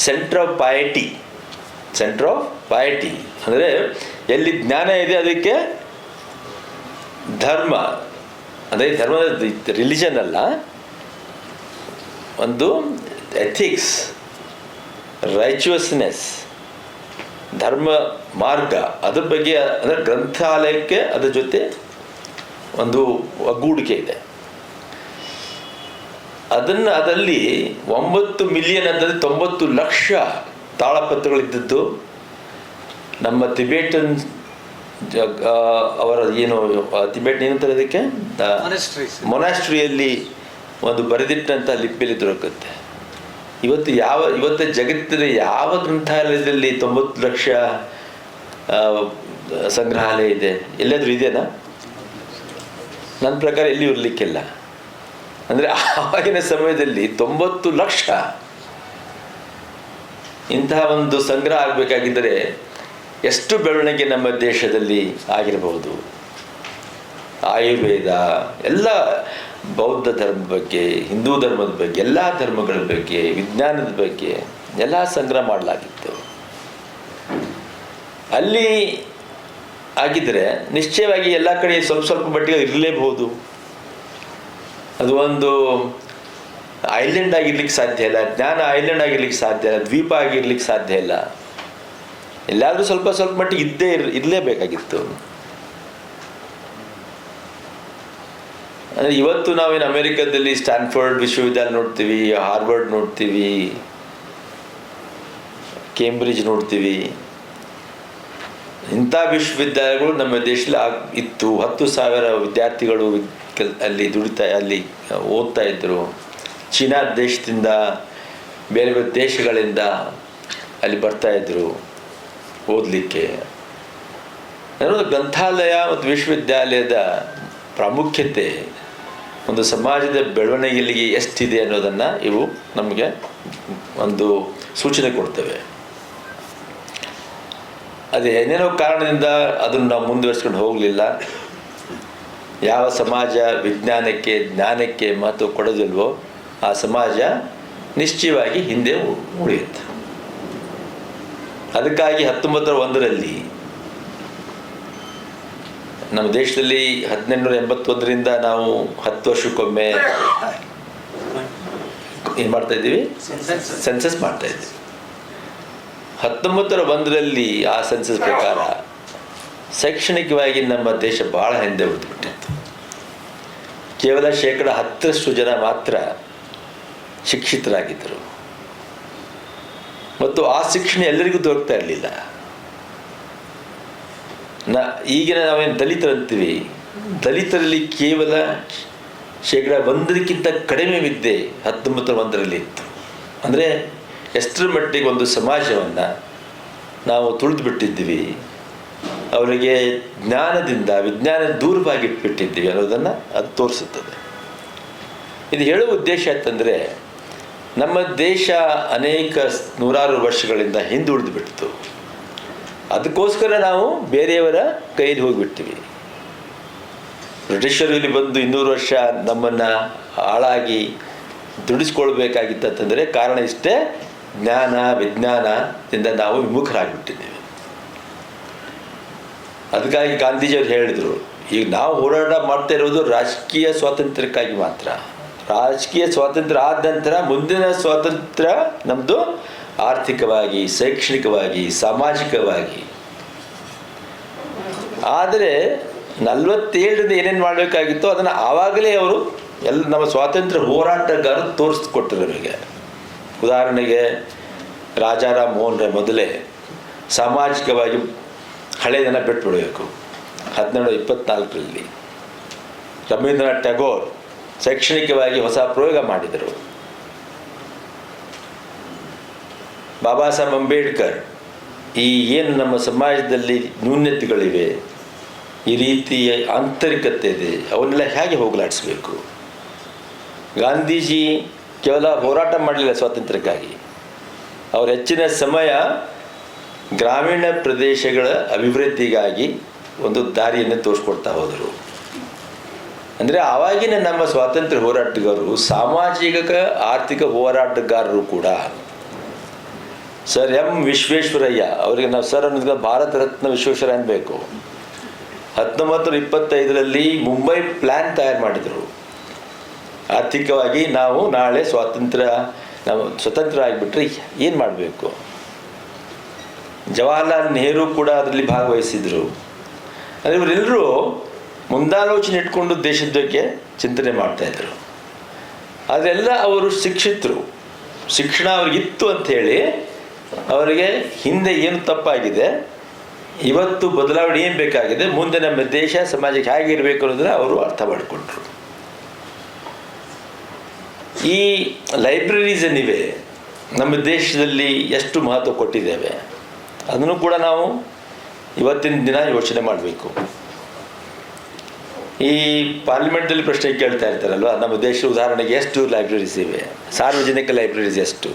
ಸೆಂಟರ್ ಆಫ್ ಪಾಯಿಟಿ ಅಂದರೆ ಎಲ್ಲಿ ಜ್ಞಾನ ಇದೆ ಅದಕ್ಕೆ ಧರ್ಮ, ಅಂದರೆ ಧರ್ಮದ ರಿಲಿಜನ್ ಅಲ್ಲ, ಒಂದು ಎಥಿಕ್ಸ್, ರೈಚುವಸ್ನೆಸ್, ಧರ್ಮ ಮಾರ್ಗ, ಅದ್ರ ಬಗ್ಗೆ ಅಂದರೆ ಗ್ರಂಥಾಲಯಕ್ಕೆ ಅದ್ರ ಜೊತೆ ಒಂದು ಒಗ್ಗೂಡಿಕೆ ಇದೆ. ಅದರಲ್ಲಿ 9 ಮಿಲಿಯನ್ ಅಂದರೆ 90 ಲಕ್ಷ ತಾಳಪತ್ರಗಳಿದ್ದದ್ದು ನಮ್ಮ ತಿಬೇಟನ್ ಅವರ ಏನು ತಿಬೇಟ್ ಏನಂತಾರೆ ಅದಕ್ಕೆ ಮೊನಾಸ್ಟ್ರಿಯಲ್ಲಿ ಒಂದು ಬರೆದಿಟ್ಟಂಥ ಲಿಪಿಯಲ್ಲಿ ದೊರಕುತ್ತೆ. ಇವತ್ತು ಜಗತ್ತಿನ ಯಾವ ಗ್ರಂಥಾಲಯದಲ್ಲಿ 90 ಲಕ್ಷ ಸಂಗ್ರಹಾಲಯ ಇದೆ? ಎಲ್ಲಾದರೂ ಇದೆಯಾ? ನನ್ನ ಪ್ರಕಾರ ಎಲ್ಲಿಯೂ ಇರಲಿಕ್ಕಿಲ್ಲ. ಅಂದರೆ ಆವಾಗಿನ ಸಮಯದಲ್ಲಿ 90 ಲಕ್ಷ ಇಂತಹ ಒಂದು ಸಂಗ್ರಹ ಆಗಬೇಕಾಗಿದ್ದರೆ ಎಷ್ಟು ಬೆಳವಣಿಗೆ ನಮ್ಮ ದೇಶದಲ್ಲಿ ಆಗಿರಬಹುದು. ಆಯುರ್ವೇದ, ಎಲ್ಲ ಬೌದ್ಧ ಧರ್ಮದ ಬಗ್ಗೆ, ಹಿಂದೂ ಧರ್ಮದ ಬಗ್ಗೆ, ಎಲ್ಲ ಧರ್ಮಗಳ ಬಗ್ಗೆ, ವಿಜ್ಞಾನದ ಬಗ್ಗೆ ಎಲ್ಲ ಸಂಗ್ರಹ ಮಾಡಲಾಗಿತ್ತು. ಅಲ್ಲಿ ಆಗಿದ್ದರೆ ನಿಶ್ಚಯವಾಗಿ ಎಲ್ಲ ಕಡೆ ಸ್ವಲ್ಪ ಮಟ್ಟಿಗೆ ಇರಲೇಬಹುದು. ಅದು ಒಂದು ಐಲ್ಯಾಂಡ್ ಆಗಿರ್ಲಿಕ್ಕೆ ಸಾಧ್ಯ ಇಲ್ಲ, ಜ್ಞಾನ ಐಲ್ಯಾಂಡ್ ಆಗಿರ್ಲಿಕ್ಕೆ ಸಾಧ್ಯ ಇಲ್ಲ, ದ್ವೀಪ ಆಗಿರ್ಲಿಕ್ಕೆ ಸಾಧ್ಯ ಇಲ್ಲ. ಎಲ್ಲಾದರೂ ಸ್ವಲ್ಪ ಮಟ್ಟಿಗೆ ಇರಲೇಬೇಕಾಗಿತ್ತು. ಅಂದರೆ ಇವತ್ತು ನಾವೇನು ಅಮೆರಿಕದಲ್ಲಿ ಸ್ಟ್ಯಾನ್ಫೋರ್ಡ್ ವಿಶ್ವವಿದ್ಯಾಲಯ ನೋಡ್ತೀವಿ, ಹಾರ್ವರ್ಡ್ ನೋಡ್ತೀವಿ, ಕೇಂಬ್ರಿಡ್ಜ್ ನೋಡ್ತೀವಿ. ಇಂಥ ವಿಶ್ವವಿದ್ಯಾಲಯಗಳು ನಮ್ಮ ದೇಶದಲ್ಲಿ ಇತ್ತು. 10,000 ವಿದ್ಯಾರ್ಥಿಗಳು ಅಲ್ಲಿ ಓದ್ತಾ ಇದ್ದರು. ಚೀನಾ ದೇಶದಿಂದ, ಬೇರೆ ಬೇರೆ ದೇಶಗಳಿಂದ ಅಲ್ಲಿ ಬರ್ತಾಯಿದ್ರು ಓದಲಿಕ್ಕೆ. ಗ್ರಂಥಾಲಯ ಮತ್ತು ವಿಶ್ವವಿದ್ಯಾಲಯದ ಪ್ರಾಮುಖ್ಯತೆ ಒಂದು ಸಮಾಜದ ಬೆಳವಣಿಗೆಯಲ್ಲಿ ಎಷ್ಟಿದೆ ಅನ್ನೋದನ್ನು ಇವು ನಮಗೆ ಒಂದು ಸೂಚನೆ ಕೊಡ್ತವೆ. ಅದು ಏನೇನೋ ಕಾರಣದಿಂದ ಅದನ್ನು ನಾವು ಮುಂದುವರಿಸ್ಕೊಂಡು ಹೋಗಲಿಲ್ಲ. ಯಾವ ಸಮಾಜ ವಿಜ್ಞಾನಕ್ಕೆ, ಜ್ಞಾನಕ್ಕೆ ಮಹತ್ವ ಕೊಡೋದಿಲ್ವೋ ಆ ಸಮಾಜ ನಿಶ್ಚಯವಾಗಿ ಹಿಂದೆ ಉಳಿಯುತ್ತೆ. ಅದಕ್ಕಾಗಿ 1901ರಲ್ಲಿ ನಮ್ಮ ದೇಶದಲ್ಲಿ 1881ರಿಂದ ನಾವು 10 ವರ್ಷಕ್ಕೊಮ್ಮೆ ಏನು ಮಾಡ್ತಾಯಿದ್ದೀವಿ, ಸೆನ್ಸಸ್ ಮಾಡ್ತಾಯಿದ್ದೀವಿ. 1901ರಲ್ಲಿ ಆ ಸೆನ್ಸಸ್ ಪ್ರಕಾರ ಶೈಕ್ಷಣಿಕವಾಗಿ ನಮ್ಮ ದೇಶ ಭಾಳ ಹಿಂದೆ ಉಳಿದುಬಿಟ್ಟಿತ್ತು. ಕೇವಲ 10% ಜನ ಮಾತ್ರ ಶಿಕ್ಷಿತರಾಗಿದ್ದರು ಮತ್ತು ಆ ಶಿಕ್ಷಣ ಎಲ್ಲರಿಗೂ ದೊರಕ್ತಾ ಇರಲಿಲ್ಲ. ಈಗಿನ ನಾವೇನು ದಲಿತರಂತೀವಿ, ದಲಿತರಲ್ಲಿ ಕೇವಲ 1% ಕಡಿಮೆ ವಿದ್ಯೆ 1901ರಲ್ಲಿ ಇತ್ತು. ಅಂದರೆ ಎಷ್ಟರ ಮಟ್ಟಿಗೆ ಒಂದು ಸಮಾಜವನ್ನು ನಾವು ತುಳಿದು ಬಿಟ್ಟಿದ್ದೀವಿ, ಅವರಿಗೆ ಜ್ಞಾನದಿಂದ ವಿಜ್ಞಾನ ದೂರವಾಗಿಟ್ಬಿಟ್ಟಿದ್ದೀವಿ ಅನ್ನೋದನ್ನು ಅದು ತೋರಿಸುತ್ತದೆ. ಇದು ಹೇಳುವ ಉದ್ದೇಶ ಆಯ್ತಂದರೆ ನಮ್ಮ ದೇಶ ಅನೇಕ ನೂರಾರು ವರ್ಷಗಳಿಂದ ಹಿಂದುಳಿದು ಬಿಡ್ತು. ಅದಕ್ಕೋಸ್ಕರ ನಾವು ಬೇರೆಯವರ ಕೈಯಲ್ಲಿ ಹೋಗಿಬಿಡ್ತೀವಿ. ಬ್ರಿಟಿಷರು ಇಲ್ಲಿ ಬಂದು 200 ವರ್ಷ ನಮ್ಮನ್ನು ಹಾಳಾಗಿ ದುಡಿಸ್ಕೊಳ್ಬೇಕಾಗಿತ್ತಂತಂದರೆ ಕಾರಣ ಇಷ್ಟೇ, ಜ್ಞಾನ ವಿಜ್ಞಾನದಿಂದ ನಾವು ವಿಮುಖರಾಗಿಬಿಟ್ಟಿದ್ದೇವೆ. ಅದಕ್ಕಾಗಿ ಗಾಂಧೀಜಿಯವರು ಹೇಳಿದರು, ಈಗ ನಾವು ಹೋರಾಟ ಮಾಡ್ತಾ ಇರೋದು ರಾಜಕೀಯ ಸ್ವಾತಂತ್ರ್ಯಕ್ಕಾಗಿ ಮಾತ್ರ. ರಾಜಕೀಯ ಸ್ವಾತಂತ್ರ್ಯ ಆದ ನಂತರ ಮುಂದಿನ ಸ್ವಾತಂತ್ರ್ಯ ನಮ್ಮದು ಆರ್ಥಿಕವಾಗಿ, ಶೈಕ್ಷಣಿಕವಾಗಿ, ಸಾಮಾಜಿಕವಾಗಿ. ಆದರೆ 47ರಿಂದ ಏನೇನು ಮಾಡಬೇಕಾಗಿತ್ತೋ ಅದನ್ನು ಆವಾಗಲೇ ಅವರು ಎಲ್ಲ ನಮ್ಮ ಸ್ವಾತಂತ್ರ್ಯ ಹೋರಾಟಗಾರರು ತೋರಿಸ್ಕೊಟ್ಟರು ನಮಗೆ. ಉದಾಹರಣೆಗೆ ರಾಜಾರಾಮ್ ಮೋಹನ್ ರಾಯ್ ಮೊದಲೇ ಸಾಮಾಜಿಕವಾಗಿ ಹಳೆಯದನ್ನು ಬಿಟ್ಬಿಡಬೇಕು 1724ರಲ್ಲಿ. ರವೀಂದ್ರನಾಥ್ ಟ್ಯಾಗೋರ್ ಶೈಕ್ಷಣಿಕವಾಗಿ ಹೊಸ ಪ್ರಯೋಗ ಮಾಡಿದರು. ಬಾಬಾ ಸಾಹೇಬ್ ಅಂಬೇಡ್ಕರ್ ಈ ಏನು ನಮ್ಮ ಸಮಾಜದಲ್ಲಿ ನ್ಯೂನತೆಗಳಿವೆ, ಈ ರೀತಿಯ ಆಂತರಿಕತೆ ಇದೆ, ಅವನ್ನೆಲ್ಲ ಹೇಗೆ ಹೋಗಲಾಡಿಸಬೇಕು. ಗಾಂಧೀಜಿ ಕೇವಲ ಹೋರಾಟ ಮಾಡಲಿಲ್ಲ ಸ್ವಾತಂತ್ರ್ಯಕ್ಕಾಗಿ, ಅವರ ಹೆಚ್ಚಿನ ಸಮಯ ಗ್ರಾಮೀಣ ಪ್ರದೇಶಗಳ ಅಭಿವೃದ್ಧಿಗಾಗಿ ಒಂದು ದಾರಿಯನ್ನು ತೋರಿಸ್ಕೊಡ್ತಾ ಹೋದರು. ಅಂದರೆ ಆವಾಗಿನ ನಮ್ಮ ಸ್ವಾತಂತ್ರ್ಯ ಹೋರಾಟಗಾರರು ಸಾಮಾಜಿಕ ಆರ್ಥಿಕ ಹೋರಾಟಗಾರರು ಕೂಡ. ಸರ್ ಎಂ ವಿಶ್ವೇಶ್ವರಯ್ಯ ಅವರಿಗೆ ನಾವು ಸರ್ ಅನ್ನೋದು ಭಾರತ ರತ್ನ ವಿಶ್ವೇಶ್ವರಯ್ಯ ಅನ್ಬೇಕು. 1925ರಲ್ಲಿ ಮುಂಬೈ ಪ್ಲ್ಯಾನ್ ತಯಾರು ಮಾಡಿದರು. ಆರ್ಥಿಕವಾಗಿ ನಾವು ನಾಳೆ ನಾವು ಸ್ವತಂತ್ರ ಆಗಿಬಿಟ್ರೆ ಏನು ಮಾಡಬೇಕು. ಜವಾಹರ್ಲಾಲ್ ನೆಹರು ಕೂಡ ಅದರಲ್ಲಿ ಭಾಗವಹಿಸಿದರು. ಅಂದರೆ ಇವರೆಲ್ಲರೂ ಮುಂದಾಲೋಚನೆ ಇಟ್ಕೊಂಡು ದೇಶದ ಬಗ್ಗೆ ಚಿಂತನೆ ಮಾಡ್ತಾಯಿದ್ರು. ಅದೆಲ್ಲ ಅವರು ಶಿಕ್ಷಿತರು, ಶಿಕ್ಷಣ ಅವ್ರಿಗಿತ್ತು ಅಂಥೇಳಿ ಅವರಿಗೆ ಹಿಂದೆ ಏನು ತಪ್ಪಾಗಿದೆ, ಇವತ್ತು ಬದಲಾವಣೆ ಏನು ಬೇಕಾಗಿದೆ, ಮುಂದೆ ನಮ್ಮ ದೇಶ ಸಮಾಜಕ್ಕೆ ಹೇಗಿರಬೇಕು ಅನ್ನೋದನ್ನು ಅವರು ಅರ್ಥ ಮಾಡಿಕೊಂಡ್ರು. ಈ ಲೈಬ್ರರೀಸ್ ಏನಿವೆ ನಮ್ಮ ದೇಶದಲ್ಲಿ ಎಷ್ಟು ಮಹತ್ವ ಕೊಟ್ಟಿದ್ದೇವೆ ಅದನ್ನು ಕೂಡ ನಾವು ಇವತ್ತಿನ ದಿನ ಯೋಚನೆ ಮಾಡಬೇಕು. ಈ ಪಾರ್ಲಿಮೆಂಟಲ್ಲಿ ಪ್ರಶ್ನೆ ಕೇಳ್ತಾ ಇರ್ತಾರಲ್ವ, ನಮ್ಮ ದೇಶ ಉದಾಹರಣೆಗೆ ಎಷ್ಟು ಲೈಬ್ರರೀಸ್ ಇವೆ, ಸಾರ್ವಜನಿಕ ಲೈಬ್ರರೀಸ್ ಎಷ್ಟು.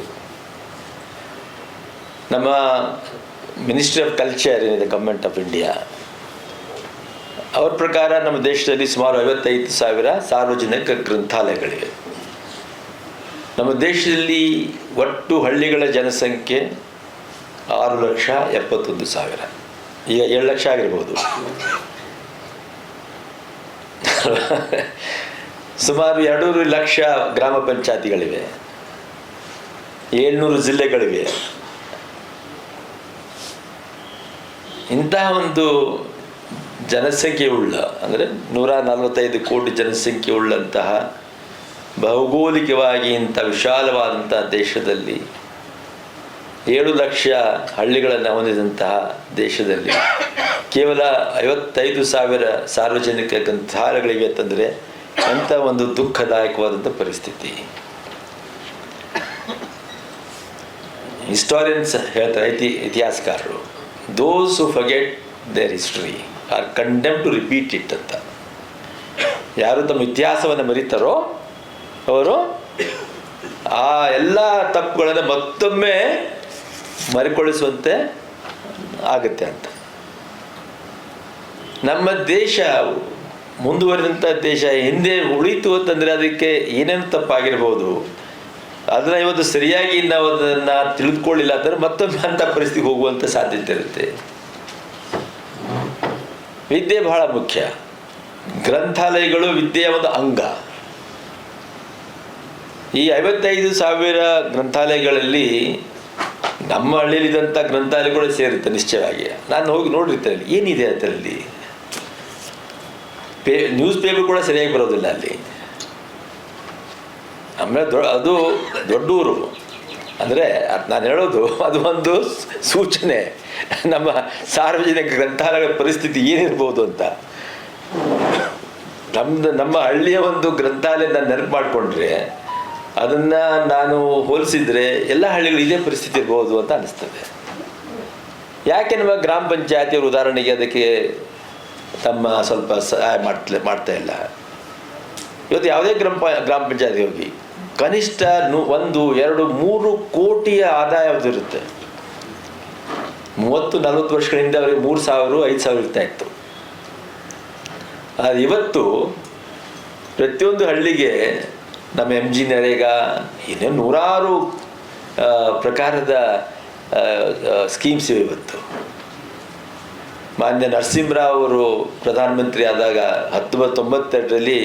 ನಮ್ಮ ಮಿನಿಸ್ಟ್ರಿ ಆಫ್ ಕಲ್ಚರ್ ಏನಿದೆ ಗೌರ್ಮೆಂಟ್ ಆಫ್ ಇಂಡಿಯಾ, ಅವ್ರ ಪ್ರಕಾರ ನಮ್ಮ ದೇಶದಲ್ಲಿ ಸುಮಾರು 55,000 ಸಾರ್ವಜನಿಕ ಗ್ರಂಥಾಲಯಗಳಿವೆ. ನಮ್ಮ ದೇಶದಲ್ಲಿ ಒಟ್ಟು ಹಳ್ಳಿಗಳ ಜನಸಂಖ್ಯೆ 6,71,000, ಈಗ 7 ಲಕ್ಷ ಆಗಿರ್ಬೋದು. ಸುಮಾರು 2 ಲಕ್ಷ ಗ್ರಾಮ ಪಂಚಾಯತಿಗಳಿವೆ, 700 ಜಿಲ್ಲೆಗಳಿವೆ. ಇಂತಹ ಒಂದು ಜನಸಂಖ್ಯೆ ಉಳ್ಳ, ಅಂದರೆ 145 ಕೋಟಿ ಜನಸಂಖ್ಯೆ ಉಳ್ಳಂತಹ ಭೌಗೋಳಿಕವಾಗಿ ಇಂಥ ವಿಶಾಲವಾದಂತಹ ದೇಶದಲ್ಲಿ 7 ಲಕ್ಷ ಹಳ್ಳಿಗಳನ್ನು ಹೊಂದಿದಂತಹ ದೇಶದಲ್ಲಿ ಕೇವಲ 55,000 ಸಾರ್ವಜನಿಕ ಗ್ರಂಥಾಲಯಗಳಿವೆ ಅಂತಂದರೆ ಅಂಥ ಒಂದು ದುಃಖದಾಯಕವಾದಂಥ ಪರಿಸ್ಥಿತಿ. ಹಿಸ್ಟಾರಿಯನ್ಸ್ ಹೇಳ್ತಾರೆ, ಇತಿಹಾಸಕಾರರು, those who forget their history are condemned to repeat it ಅಂತ. ಯಾರು ತಮ್ಮ ಇತಿಹಾಸವನ್ನು ಮರೀತಾರೋ ಅವರು ಆ ಎಲ್ಲ ತಪ್ಪುಗಳನ್ನು ಮತ್ತೊಮ್ಮೆ ಮರುಕಳಿಸುವಂತೆ ಆಗುತ್ತೆ ಅಂತ. ನಮ್ಮ ದೇಶ ಮುಂದುವರಿದಂಥ ದೇಶ ಹಿಂದೆ ಉಳಿತು ಅಂತಂದರೆ ಅದಕ್ಕೆ ಏನೇನು ತಪ್ಪಾಗಿರ್ಬೋದು, ಅದನ್ನು ಇವತ್ತು ಸರಿಯಾಗಿ ನಾವು ಅದನ್ನು ತಿಳಿದುಕೊಳ್ಳಿಲ್ಲ ಅಂದರೆ ಮತ್ತೊಮ್ಮೆ ಅಂಥ ಪರಿಸ್ಥಿತಿಗೆ ಹೋಗುವಂಥ ಸಾಧ್ಯತೆ ಇರುತ್ತೆ. ವಿದ್ಯೆ ಬಹಳ ಮುಖ್ಯ. ಗ್ರಂಥಾಲಯಗಳು ವಿದ್ಯೆಯ ಒಂದು ಅಂಗ. ಈ 55,000 ಗ್ರಂಥಾಲಯಗಳಲ್ಲಿ ನಮ್ಮ ಹಳ್ಳಿಯಲ್ಲಿದ್ದಂಥ ಗ್ರಂಥಾಲಯಗಳು ಸೇರುತ್ತೆ ನಿಶ್ಚಯವಾಗಿ. ನಾನು ಹೋಗಿ ನೋಡಿರ್ತೇನೆ ಏನಿದೆ ಅದರಲ್ಲಿ. ನ್ಯೂಸ್ ಪೇಪರ್ ಕೂಡ ಸರಿಯಾಗಿ ಬರೋದಿಲ್ಲ ಅಲ್ಲಿ. ಆಮೇಲೆ ಅದು ದೊಡ್ಡ ಊರು ಅಂದರೆ ನಾನು ಹೇಳೋದು ಅದು ಒಂದು ಸೂಚನೆ ನಮ್ಮ ಸಾರ್ವಜನಿಕ ಗ್ರಂಥಾಲಯಗಳ ಪರಿಸ್ಥಿತಿ ಏನಿರ್ಬೋದು ಅಂತ. ನಮ್ಮ ಹಳ್ಳಿಯ ಒಂದು ಗ್ರಂಥಾಲಯ ನಾನು ನೆನಪು ಮಾಡಿಕೊಂಡ್ರೆ ಅದನ್ನು ನಾನು ಹೋಲಿಸಿದರೆ ಎಲ್ಲ ಹಳ್ಳಿಗಳು ಇದೇ ಪರಿಸ್ಥಿತಿ ಇರ್ಬೋದು ಅಂತ ಅನಿಸ್ತದೆ. ಯಾಕೆ ನಮ್ಮ ಗ್ರಾಮ ಪಂಚಾಯತಿಯವರು ಉದಾಹರಣೆಗೆ ಅದಕ್ಕೆ ತಮ್ಮ ಸ್ವಲ್ಪ ಸಹಾಯ ಮಾಡ್ತಾ ಇಲ್ಲ. ಇವತ್ತು ಯಾವುದೇ ಗ್ರಾಮ ಪಂಚಾಯತಿ ಹೋಗಿ ಕನಿಷ್ಠ 1, 2, 3 ಕೋಟಿಯ ಆದಾಯ ಇರುತ್ತೆ. 30-40 ವರ್ಷಗಳಿಂದ ಅವರಿಗೆ 3,000, 5,000 ಇರ್ತಾ ಇತ್ತು. ಅದು ಇವತ್ತು ಪ್ರತಿಯೊಂದು ಹಳ್ಳಿಗೆ ನಮ್ಮ MG ನರೇಗಾ ಇನ್ನೇನು 100 ಪ್ರಕಾರದ ಸ್ಕೀಮ್ಸ್ ಇವೆ ಇವತ್ತು. ಮಾನ್ಯ ನರಸಿಂಹರಾವ್ ಅವರು ಪ್ರಧಾನಮಂತ್ರಿ ಆದಾಗ 1992ರಲ್ಲಿ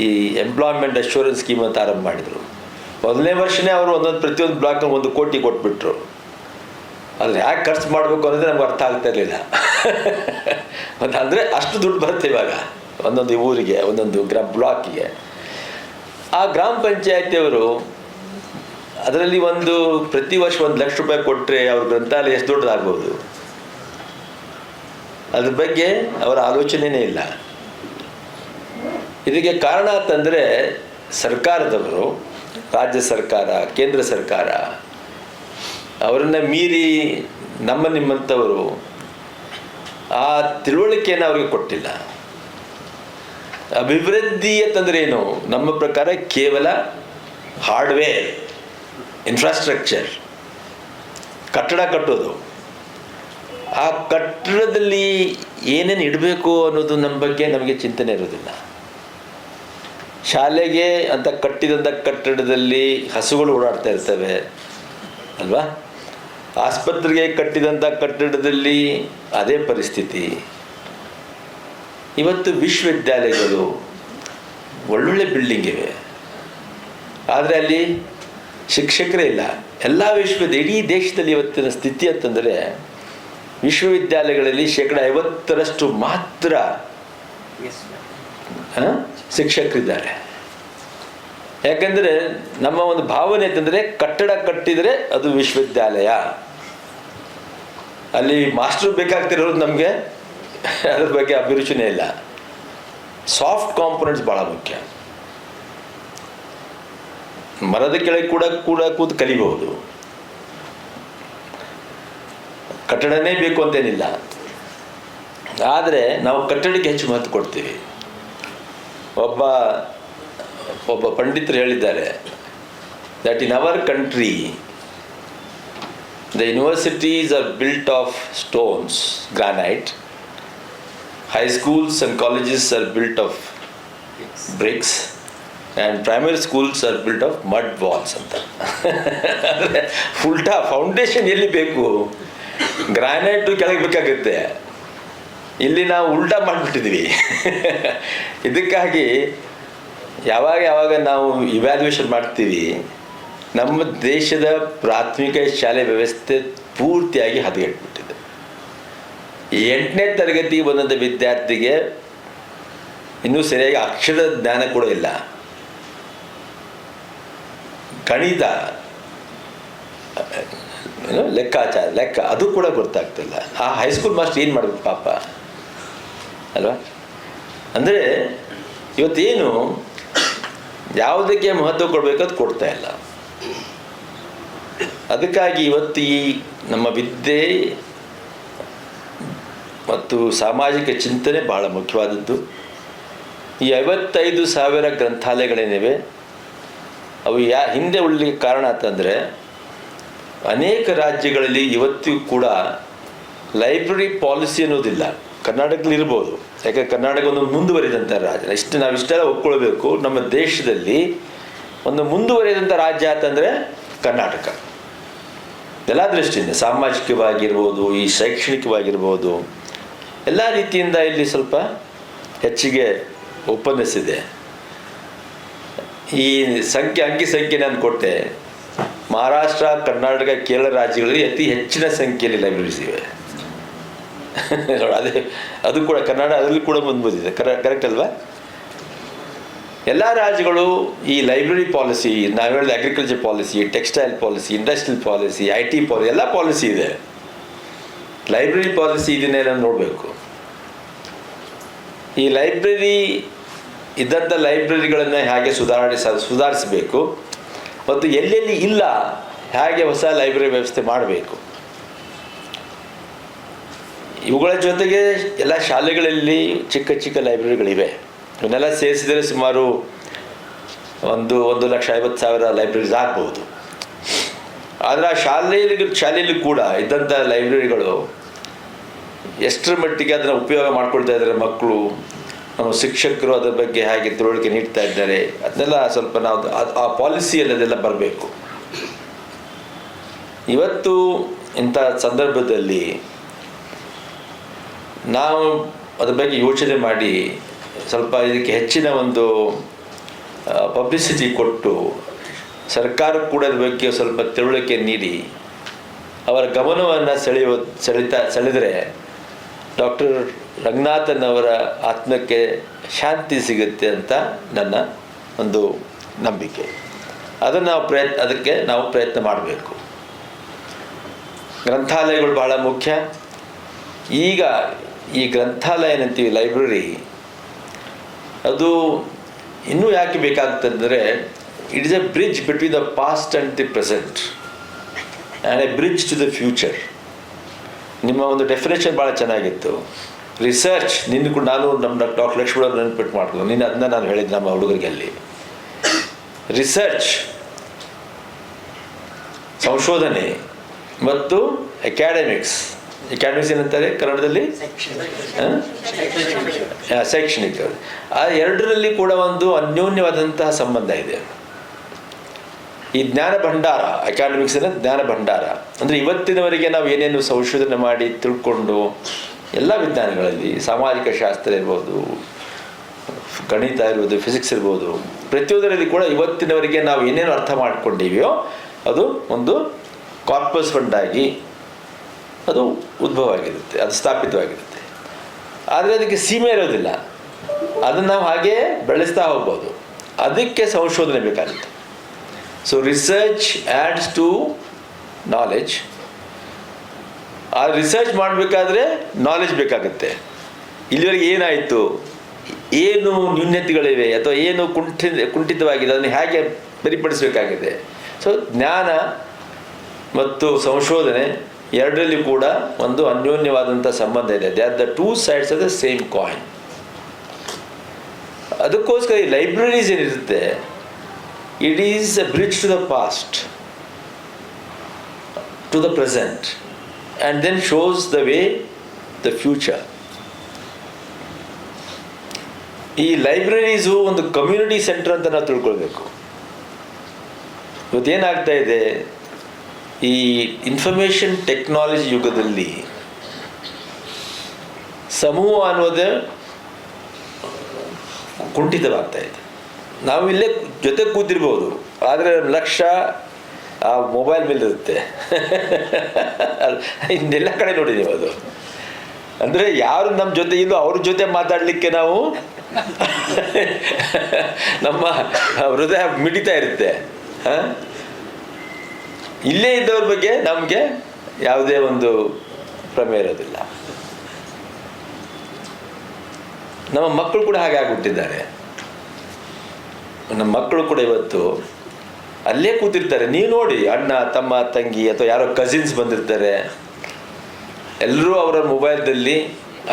ಈ ಎಂಪ್ಲಾಯ್ಮೆಂಟ್ ಅಶ್ಯೂರೆನ್ಸ್ ಸ್ಕೀಮ್ ಅಂತ ಆರಂಭ ಮಾಡಿದರು. ಮೊದಲನೇ ವರ್ಷನೇ ಅವರು ಪ್ರತಿಯೊಂದು ಬ್ಲಾಕ್ನ 1 ಕೋಟಿ ಕೊಟ್ಬಿಟ್ರು. ಆದರೆ ಯಾಕೆ ಖರ್ಚು ಮಾಡಬೇಕು ಅನ್ನೋದೇ ನಮ್ಗೆ ಅರ್ಥ ಆಗ್ತಾ ಇರಲಿಲ್ಲ. ಅಂದರೆ ಅಷ್ಟು ದುಡ್ಡು ಬರುತ್ತೆ ಇವಾಗ ಒಂದೊಂದು ಊರಿಗೆ, ಒಂದೊಂದು ಬ್ಲಾಕಿಗೆ. ಆ ಗ್ರಾಮ ಪಂಚಾಯತಿಯವರು ಅದರಲ್ಲಿ ಪ್ರತಿ ವರ್ಷ 1 ಲಕ್ಷ ರೂಪಾಯಿ ಕೊಟ್ಟರೆ ಅವ್ರ ಗ್ರಂಥಾಲಯ ಎಷ್ಟು ದೊಡ್ಡದಾಗ್ಬೋದು? ಅದ್ರ ಬಗ್ಗೆ ಅವರ ಆಲೋಚನೆಯೇ ಇಲ್ಲ. ಇದಕ್ಕೆ ಕಾರಣ ಅಂತಂದರೆ ಸರ್ಕಾರದವರು, ರಾಜ್ಯ ಸರ್ಕಾರ, ಕೇಂದ್ರ ಸರ್ಕಾರ ಅವರನ್ನು ಮೀರಿ ನಿಮ್ಮಂಥವರು ಆ ತಿಳುವಳಿಕೆಯನ್ನು ಅವ್ರಿಗೆ ಕೊಟ್ಟಿಲ್ಲ. ಅಭಿವೃದ್ಧಿ ಅಂತಂದ್ರೆ ಏನು? ನಮ್ಮ ಪ್ರಕಾರ ಕೇವಲ ಹಾರ್ಡ್ವೇರ್, ಇನ್ಫ್ರಾಸ್ಟ್ರಕ್ಚರ್, ಕಟ್ಟಡ ಕಟ್ಟೋದು. ಆ ಕಟ್ಟಡದಲ್ಲಿ ಏನೇನು ಇಡಬೇಕು ಅನ್ನೋದು ನಮ್ಮ ಬಗ್ಗೆ ನಮಗೆ ಚಿಂತನೆ ಇರೋದಿಲ್ಲ. ಶಾಲೆಗೆ ಅಂತ ಕಟ್ಟಿದಂಥ ಕಟ್ಟಡದಲ್ಲಿ ಹಸುಗಳು ಓಡಾಡ್ತಾ ಇರ್ತವೆ ಅಲ್ವಾ? ಆಸ್ಪತ್ರೆಗೆ ಕಟ್ಟಿದಂಥ ಕಟ್ಟಡದಲ್ಲಿ ಅದೇ ಪರಿಸ್ಥಿತಿ. ಇವತ್ತು ವಿಶ್ವವಿದ್ಯಾಲಯಗಳು ಒಳ್ಳೊಳ್ಳೆ ಬಿಲ್ಡಿಂಗ್ ಇವೆ, ಆದರೆ ಅಲ್ಲಿ ಶಿಕ್ಷಕರೇ ಇಲ್ಲ. ಎಲ್ಲ ಇಡೀ ದೇಶದಲ್ಲಿ ಇವತ್ತಿನ ಸ್ಥಿತಿ ಅಂತಂದರೆ ವಿಶ್ವವಿದ್ಯಾಲಯಗಳಲ್ಲಿ 50% ಮಾತ್ರ ಶಿಕ್ಷಕರಿದ್ದಾರೆ. ಯಾಕಂದರೆ ನಮ್ಮ ಒಂದು ಭಾವನೆ ಅಂತಂದರೆ ಕಟ್ಟಡ ಕಟ್ಟಿದರೆ ಅದು ವಿಶ್ವವಿದ್ಯಾಲಯ, ಅಲ್ಲಿ ಮಾಸ್ಟರ್ ಬೇಕಾಗ್ತಿರೋದು ನಮಗೆ ಅದ್ರ ಬಗ್ಗೆ ಅಭಿರುಚಿನೇ ಇಲ್ಲ. ಸಾಫ್ಟ್ ಕಾಂಪೊನೆಂಟ್ಸ್ ಭಾಳ ಮುಖ್ಯ. ಮರದ ಕೆಳಗೆ ಕೂಡ ಕೂತು ಕಲಿಬಹುದು, ಕಟ್ಟಡನೇ ಬೇಕು ಅಂತೇನಿಲ್ಲ. ಆದರೆ ನಾವು ಕಟ್ಟಡಕ್ಕೆ ಹೆಚ್ಚು ಮಹತ್ವ ಕೊಡ್ತೀವಿ. ಒಬ್ಬ ಪಂಡಿತರು ಹೇಳಿದ್ದಾರೆ, that in our country the universities are built of stones, granite. High schools and colleges are built of bricks and primary schools are built of mud walls ಅಂತ. ಅಂದರೆ ಉಲ್ಟಾ ಫೌಂಡೇಶನ್ ಎಲ್ಲಿ ಬೇಕು? ಗ್ರಾನೈಟು ಕೆಳಗೆ ಬೇಕಾಗುತ್ತೆ. ಇಲ್ಲಿ ನಾವು ಉಲ್ಟಾ ಮಾಡಿಬಿಟ್ಟಿದ್ವಿ. ಇದಕ್ಕಾಗಿ ಯಾವಾಗ ನಾವು ಇವ್ಯಾಲ್ಯೂಯೇಷನ್ ಮಾಡ್ತೀವಿ, ನಮ್ಮ ದೇಶದ ಪ್ರಾಥಮಿಕ ಶಾಲೆ ವ್ಯವಸ್ಥೆ ಪೂರ್ತಿಯಾಗಿ ಹದಗೆಟ್ಬಿಟ್ಟಿದೆ. 8ನೇ ತರಗತಿಗೆ ಬಂದಂಥ ವಿದ್ಯಾರ್ಥಿಗೆ ಇನ್ನೂ ಸರಿಯಾಗಿ ಅಕ್ಷರ ಜ್ಞಾನ ಕೂಡ ಇಲ್ಲ. ಗಣಿತ, ಲೆಕ್ಕ ಅದು ಕೂಡ ಗೊತ್ತಾಗ್ತಿಲ್ಲ. ಆ ಹೈಸ್ಕೂಲ್ ಮಾಸ್ಟರ್ ಏನು ಮಾಡಬೇಕು ಪಾಪ ಅಲ್ವಾ? ಅಂದರೆ ಇವತ್ತೇನು ಯಾವುದಕ್ಕೆ ಮಹತ್ವ ಕೊಡಬೇಕು ಅದು ಕೊಡ್ತಾ ಇಲ್ಲ. ಅದಕ್ಕಾಗಿ ಇವತ್ತು ಈ ನಮ್ಮ ವಿದ್ಯೆ ಮತ್ತು ಸಾಮಾಜಿಕ ಚಿಂತನೆ ಬಹಳ ಮುಖ್ಯವಾದದ್ದು. ಈ 55,000 ಗ್ರಂಥಾಲಯಗಳೇನಿವೆ ಅವು ಹಿಂದೆ ಉಳಿಲಿಕ್ಕೆ ಕಾರಣ ಅಂತಂದರೆ ಅನೇಕ ರಾಜ್ಯಗಳಲ್ಲಿ ಇವತ್ತಿಗೂ ಕೂಡ ಲೈಬ್ರರಿ ಪಾಲಿಸಿ ಅನ್ನೋದಿಲ್ಲ. ಕರ್ನಾಟಕದಲ್ಲಿ ಇರ್ಬೋದು, ಯಾಕೆ ಕರ್ನಾಟಕ ಒಂದು ಮುಂದುವರಿದಂಥ ರಾಜ್ಯ. ನಾವಿಷ್ಟೆಲ್ಲ ಒಪ್ಕೊಳ್ಬೇಕು. ನಮ್ಮ ದೇಶದಲ್ಲಿ ಒಂದು ಮುಂದುವರಿದಂಥ ರಾಜ್ಯ ಅಂತಂದರೆ ಕರ್ನಾಟಕ. ಎಲ್ಲ ದೃಷ್ಟಿಯಿಂದ, ಸಾಮಾಜಿಕವಾಗಿರ್ಬೋದು, ಈ ಶೈಕ್ಷಣಿಕವಾಗಿರ್ಬೋದು, ಎಲ್ಲ ರೀತಿಯಿಂದ ಇಲ್ಲಿ ಸ್ವಲ್ಪ ಹೆಚ್ಚಿಗೆ ಓಪನ್ನೆಸ್ ಇದೆ. ಈ ಅಂಕಿ ಸಂಖ್ಯೆ ನಾನು ಕೊಟ್ಟೆ. ಮಹಾರಾಷ್ಟ್ರ, ಕರ್ನಾಟಕ, ಕೇರಳ ರಾಜ್ಯಗಳಲ್ಲಿ ಅತಿ ಹೆಚ್ಚಿನ ಸಂಖ್ಯೆಯಲ್ಲಿ ಲೈಬ್ರರೀಸ್ ಇವೆ. ಅದು ಕೂಡ ಕನ್ನಡ ಅದರಲ್ಲಿ ಕೂಡ ಮುಂದುವರಿದೆ. ಕರೆಕ್ಟ್ ಅಲ್ವಾ? ಎಲ್ಲ ರಾಜ್ಯಗಳು ಈ ಲೈಬ್ರರಿ ಪಾಲಿಸಿ, ನಾವು ಹೇಳಿದ agriculture policy, textile policy, industrial policy, IT policy, ಎಲ್ಲ ಪಾಲಿಸಿ ಇದೆ. ಲೈಬ್ರರಿ ಪಾಲಿಸಿ ಇದನ್ನೇ ನಾವು ನೋಡಬೇಕು. ಈ ಲೈಬ್ರರಿ ಇದ್ದಂಥ ಲೈಬ್ರರಿಗಳನ್ನು ಹೇಗೆ ಸುಧಾರಿಸಬೇಕು ಮತ್ತು ಎಲ್ಲೆಲ್ಲಿ ಇಲ್ಲ ಹೇಗೆ ಹೊಸ ಲೈಬ್ರರಿ ವ್ಯವಸ್ಥೆ ಮಾಡಬೇಕು. ಇವುಗಳ ಜೊತೆಗೆ ಎಲ್ಲ ಶಾಲೆಗಳಲ್ಲಿ ಚಿಕ್ಕ ಚಿಕ್ಕ ಲೈಬ್ರರಿಗಳಿವೆ. ಇವನ್ನೆಲ್ಲ ಸೇರಿಸಿದರೆ ಸುಮಾರು 1,50,000 ಲೈಬ್ರರೀಸ್ ಆಗ್ಬೋದು. ಆದರೆ ಆ ಶಾಲೆಯಲ್ಲಿ ಕೂಡ ಇದ್ದಂಥ ಲೈಬ್ರರಿಗಳು ಎಷ್ಟರ ಮಟ್ಟಿಗೆ ಅದನ್ನು ಉಪಯೋಗ ಮಾಡ್ಕೊಳ್ತಾ ಇದ್ದಾರೆ ಮಕ್ಕಳು, ನಮ್ಮ ಶಿಕ್ಷಕರು ಅದರ ಬಗ್ಗೆ ಹೇಗೆ ತಿಳುವಳಿಕೆ ನೀಡ್ತಾ ಇದ್ದಾರೆ, ಅದನ್ನೆಲ್ಲ ಸ್ವಲ್ಪ ನಾವು ಆ ಪಾಲಿಸಿಯಲ್ಲಿ ಅದೆಲ್ಲ ಬರಬೇಕು. ಇವತ್ತು ಇಂಥ ಸಂದರ್ಭದಲ್ಲಿ ನಾವು ಅದ್ರ ಬಗ್ಗೆ ಯೋಚನೆ ಮಾಡಿ ಸ್ವಲ್ಪ ಇದಕ್ಕೆ ಹೆಚ್ಚಿನ ಒಂದು ಪಬ್ಲಿಸಿಟಿ ಕೊಟ್ಟು ಸರ್ಕಾರ ಕೂಡ ಅದ್ರ ಬಗ್ಗೆ ಸ್ವಲ್ಪ ತಿಳುವಳಿಕೆ ನೀಡಿ ಅವರ ಗಮನವನ್ನು ಸೆಳೆದರೆ ಡಾಕ್ಟರ್ ರಂಗನಾಥನ್ ಅವರ ಆತ್ಮಕ್ಕೆ ಶಾಂತಿ ಸಿಗುತ್ತೆ ಅಂತ ನನ್ನ ಒಂದು ನಂಬಿಕೆ. ಅದನ್ನು ಅದಕ್ಕೆ ನಾವು ಪ್ರಯತ್ನ ಮಾಡಬೇಕು. ಗ್ರಂಥಾಲಯಗಳು ಬಹಳ ಮುಖ್ಯ. ಈಗ ಈ ಗ್ರಂಥಾಲಯ ಏನಂತೀವಿ, ಲೈಬ್ರರಿ, ಅದು ಇನ್ನೂ ಯಾಕೆ ಬೇಕಾಗ್ತದಂದರೆ it is a bridge between the past and the present and a bridge to the future. ನಿಮ್ಮ ಒಂದು ಡೆಫಿನೇಷನ್ ಭಾಳ ಚೆನ್ನಾಗಿತ್ತು. ರಿಸರ್ಚ್ ನಿನ್ನ ಕೂಡ ನಾನು ನಮ್ಮ ಡಾಕ್ಟರ್ ಲಕ್ಷ್ಮಣ ನೆನಪಿಟ್ಟು ಮಾಡ್ಕೊಂಡು ನಿನ್ನ ಅದನ್ನ ನಾನು ಹೇಳಿದ್ದೆ ನಮ್ಮ ಹುಡುಗರಿಗೆ. ಅಲ್ಲಿ ರಿಸರ್ಚ್, ಸಂಶೋಧನೆ ಮತ್ತು ಅಕಾಡೆಮಿಕ್ಸ್ ಏನಂತಾರೆ ಕನ್ನಡದಲ್ಲಿ, ಶೈಕ್ಷಣಿಕ, ಆ ಎರಡರಲ್ಲಿ ಕೂಡ ಒಂದು ಅನ್ಯೋನ್ಯವಾದಂತಹ ಸಂಬಂಧ ಇದೆ. ಈ ಜ್ಞಾನ ಭಂಡಾರ, ಅಕಾಡೆಮಿಕ್ಸ್ ಜ್ಞಾನ ಭಂಡಾರ ಅಂದರೆ ಇವತ್ತಿನವರೆಗೆ ನಾವು ಏನೇನು ಸಂಶೋಧನೆ ಮಾಡಿ ತಿಳ್ಕೊಂಡು ಎಲ್ಲ ವಿಜ್ಞಾನಗಳಲ್ಲಿ, ಸಾಮಾಜಿಕ ಶಾಸ್ತ್ರ ಇರ್ಬೋದು, ಗಣಿತ ಇರ್ಬೋದು, ಫಿಸಿಕ್ಸ್ ಇರ್ಬೋದು, ಪ್ರತಿಯೊಂದರಲ್ಲಿ ಕೂಡ ಇವತ್ತಿನವರೆಗೆ ನಾವು ಏನೇನು ಅರ್ಥ ಮಾಡ್ಕೊಂಡಿವೆಯೋ ಅದು ಒಂದು ಕಾರ್ಪಸ್ ಫಂಡಾಗಿ ಅದು ಉದ್ಭವ ಆಗಿರುತ್ತೆ, ಅದು ಸ್ಥಾಪಿತವಾಗಿರುತ್ತೆ. ಆದರೆ ಅದಕ್ಕೆ ಸೀಮೆ ಇರೋದಿಲ್ಲ, ಅದನ್ನು ನಾವು ಹಾಗೇ ಬೆಳೆಸ್ತಾ ಹೋಗ್ಬೋದು. ಅದಕ್ಕೆ ಸಂಶೋಧನೆ ಬೇಕಾಗುತ್ತೆ. So research adds to knowledge. ಆ ರಿಸರ್ಚ್ ಮಾಡಬೇಕಾದ್ರೆ ನಾಲೆಡ್ಜ್ ಬೇಕಾಗುತ್ತೆ. ಇಲ್ಲಿವರೆಗೆ ಏನಾಯಿತು, ಏನು ನ್ಯೂನ್ಯತೆಗಳಿವೆ ಅಥವಾ ಏನು ಕುಂಠಿತವಾಗಿದೆ, ಅದನ್ನು ಹೇಗೆ ಸರಿಪಡಿಸಬೇಕಾಗಿದೆ. ಸೊ ಜ್ಞಾನ ಮತ್ತು ಸಂಶೋಧನೆ ಎರಡರಲ್ಲಿ ಕೂಡ ಒಂದು ಅನ್ಯೋನ್ಯವಾದಂಥ ಸಂಬಂಧ ಇದೆ. They are the two sides of the same coin. ಅದಕ್ಕೋಸ್ಕರ ಈ ಲೈಬ್ರರೀಸ್ ಏನಿರುತ್ತೆ, it is a bridge to the past, to the present, and then shows the way the future. ಈ ಲೈಬ್ರರೀಸು ಒಂದು ಕಮ್ಯುನಿಟಿ ಸೆಂಟರ್ ಅಂತ ನಾವು ತಿಳ್ಕೊಳ್ಬೇಕು. ಇವತ್ತೇನಾಗ್ತಾ ಇದೆ, ಈ ಇನ್ಫಾರ್ಮೇಷನ್ ಟೆಕ್ನಾಲಜಿ ಯುಗದಲ್ಲಿ ಸಮೂಹ ಅನ್ನೋದೇ ಕುಂಠಿತವಾಗ್ತಾ ಇದೆ. ನಾವಿಲ್ಲೇ ಜೊತೆ ಕೂತಿರ್ಬೋದು, ಆದರೆ ಲಕ್ಷ್ಯ ಆ ಮೊಬೈಲ್ ಮೇಲೆ ಇರುತ್ತೆ. ಇನ್ನೆಲ್ಲ ಕಡೆ ನೋಡಿದ್ದೀವಿ ಅದು. ಅಂದರೆ ಯಾರು ನಮ್ಮ ಜೊತೆ ಇಲ್ಲೋ ಅವ್ರ ಜೊತೆ ಮಾತಾಡಲಿಕ್ಕೆ ನಾವು ನಮ್ಮ ಹೃದಯ ಮಿಡಿತಾ ಇರುತ್ತೆ. ಇಲ್ಲೇ ಇದ್ದವ್ರ ಬಗ್ಗೆ ನಮಗೆ ಯಾವುದೇ ಒಂದು ಪ್ರಮೇಯ ಇರೋದಿಲ್ಲ. ನಮ್ಮ ಮಕ್ಕಳು ಕೂಡ ಹಾಗೆ ಆಗಿಬಿಟ್ಟಿದ್ದಾರೆ. ನಮ್ಮ ಮಕ್ಕಳು ಕೂಡ ಇವತ್ತು ಅಲ್ಲೇ ಕೂತಿರ್ತಾರೆ. ನೀವು ನೋಡಿ, ಅಣ್ಣ, ತಮ್ಮ, ತಂಗಿ ಅಥವಾ ಯಾರೋ ಕಸಿನ್ಸ್ ಬಂದಿರ್ತಾರೆ, ಎಲ್ಲರೂ ಅವರ ಮೊಬೈಲ್ದಲ್ಲಿ